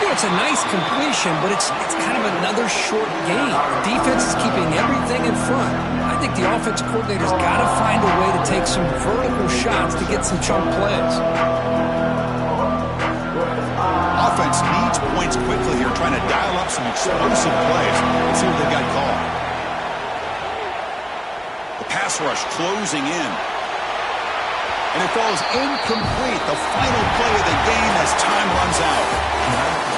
Yeah, it's a nice completion, but it's kind of another short game. The defense is keeping everything in front. I think the offensive coordinator's got to find a way to take some vertical shots to get some chunk plays. Offense needs points quickly here, trying to dial up some explosive plays. Let's see what they've got called. The pass rush closing in. And it falls incomplete. The final play of the game as time runs out.